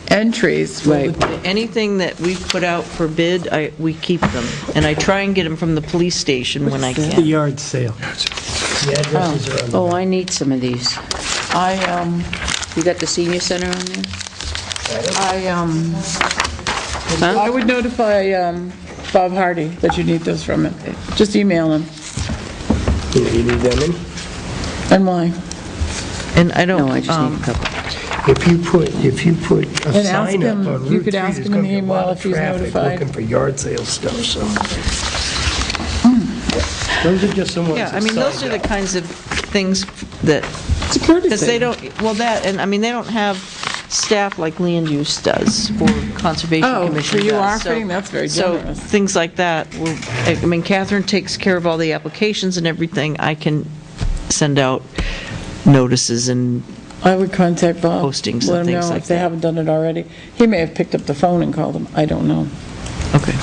S5: entries? for
S2: Right.
S5: the-
S10: Anything that we put out for bid, we keep them. And I try and get them from the police station when I
S1: The
S10: can.
S1: yard sale. The addresses are on the
S2: Oh, I need some of these. You got the senior center on there?
S5: I would notify Bob Hardy that you need those from him. Just email him.
S1: You need them in?
S5: And why?
S10: And I don't,
S2: No, I just need a couple.
S1: If you put a
S5: And ask
S1: sign up
S5: him-
S1: on
S5: you
S1: Route 3,
S5: could ask
S1: there's
S5: him
S1: going
S5: in
S1: to be
S5: the
S1: a lot
S5: email
S1: of
S5: if he's
S1: traffic
S5: notified.
S1: looking for yard sale stuff, so. Those are just some ones
S10: yeah,
S1: that
S10: I mean, those
S1: signed
S10: are the
S1: up.
S10: kinds of things that,
S5: It's a courtesy.
S10: because they don't, well, and I mean, they don't have staff like land use does, or Conservation
S5: Oh,
S10: Commission
S5: so
S10: does.
S5: you offering? That's very generous.
S10: So, things like that, I mean, Catherine takes care of all the applications and everything. I can send out notices and
S5: I would contact Bob.
S10: Postings and
S5: Let him
S10: things
S5: know
S10: like
S5: if they
S10: that.
S5: haven't done it already. He may have picked up the phone and called them, I don't know.
S10: Okay.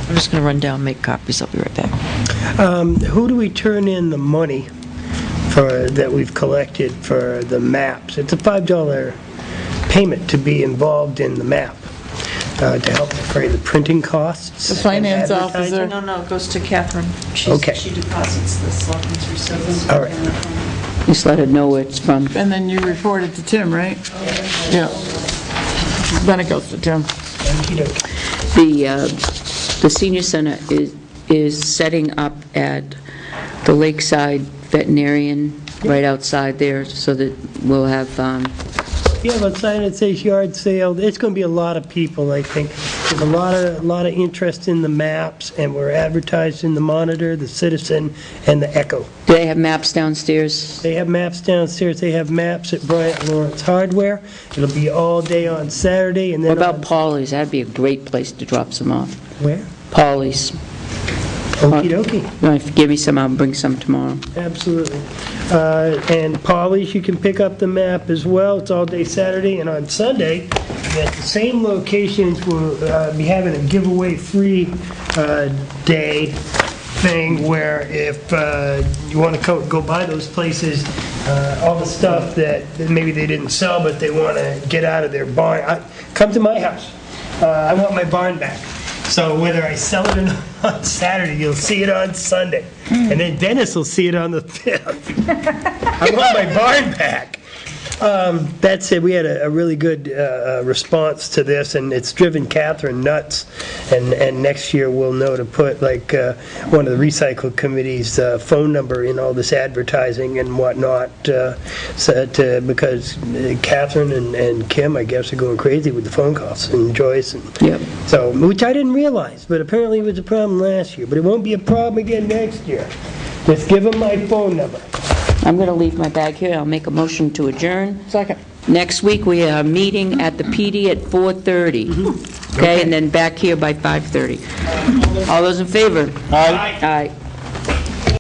S10: I'm just going to run down, make copies, I'll be right back.
S1: Who do we turn in the money for, that we've collected for the maps? It's a $5 payment to be involved in the map, to help defray the printing costs.
S5: The finance
S1: and
S5: officer.
S1: advertising.
S10: No, it goes to Catherine.
S1: Okay.
S9: She deposits the selectmen's receipts.
S1: All right.
S2: Just let her know where it's from.
S5: And then you report it to Tim, right? Yeah. Then it goes to Tim.
S2: The senior center is setting up at the Lakeside Veterinarian, right outside there, so that we'll have,
S1: You have a sign that says yard sale. It's going to be a lot of people, I think. There's a lot of interest in the maps, and we're advertised in the Monitor, the Citizen, and the Echo.
S2: do they have maps downstairs?
S1: They have maps downstairs. They have maps at Bryant Lawrence Hardware. It'll be all day on Saturday, and then
S2: What about
S1: on-
S2: Polly's? That'd be a great place to drop some off.
S1: Where?
S2: Polly's.
S1: Okey dokey.
S2: You want to give me some, I'll bring some tomorrow.
S1: Absolutely. And Polly's, you can pick up the map as well. It's all day Saturday, and on Sunday, at the same locations, we'll be having a giveaway free day thing where if you want to go buy those places, all the stuff that maybe they didn't sell, but they want to get out of their barn, come to my house. I want my barn back. So whether I sell it or not on Saturday, you'll see it on Sunday. And then Dennis will see it on the 5th. I want my barn back. That said, we had a really good response to this, and it's driven Catherine nuts. And next year, we'll know to put, like, one of the recycle committee's phone number in all this advertising and whatnot, because Catherine and Kim, I guess, are going crazy with the phone calls, and Joyce. And
S2: Yep.
S1: so, which I didn't realize, but apparently it was a problem last year. But it won't be a problem again next year. Just give them my phone number.
S2: I'm going to leave my bag here. I'll make a motion to adjourn.
S5: Second.
S2: Next week, we are meeting at the PD at 4:30. Okay, and then back here by 5:30. All those in favor? Aye. Aye.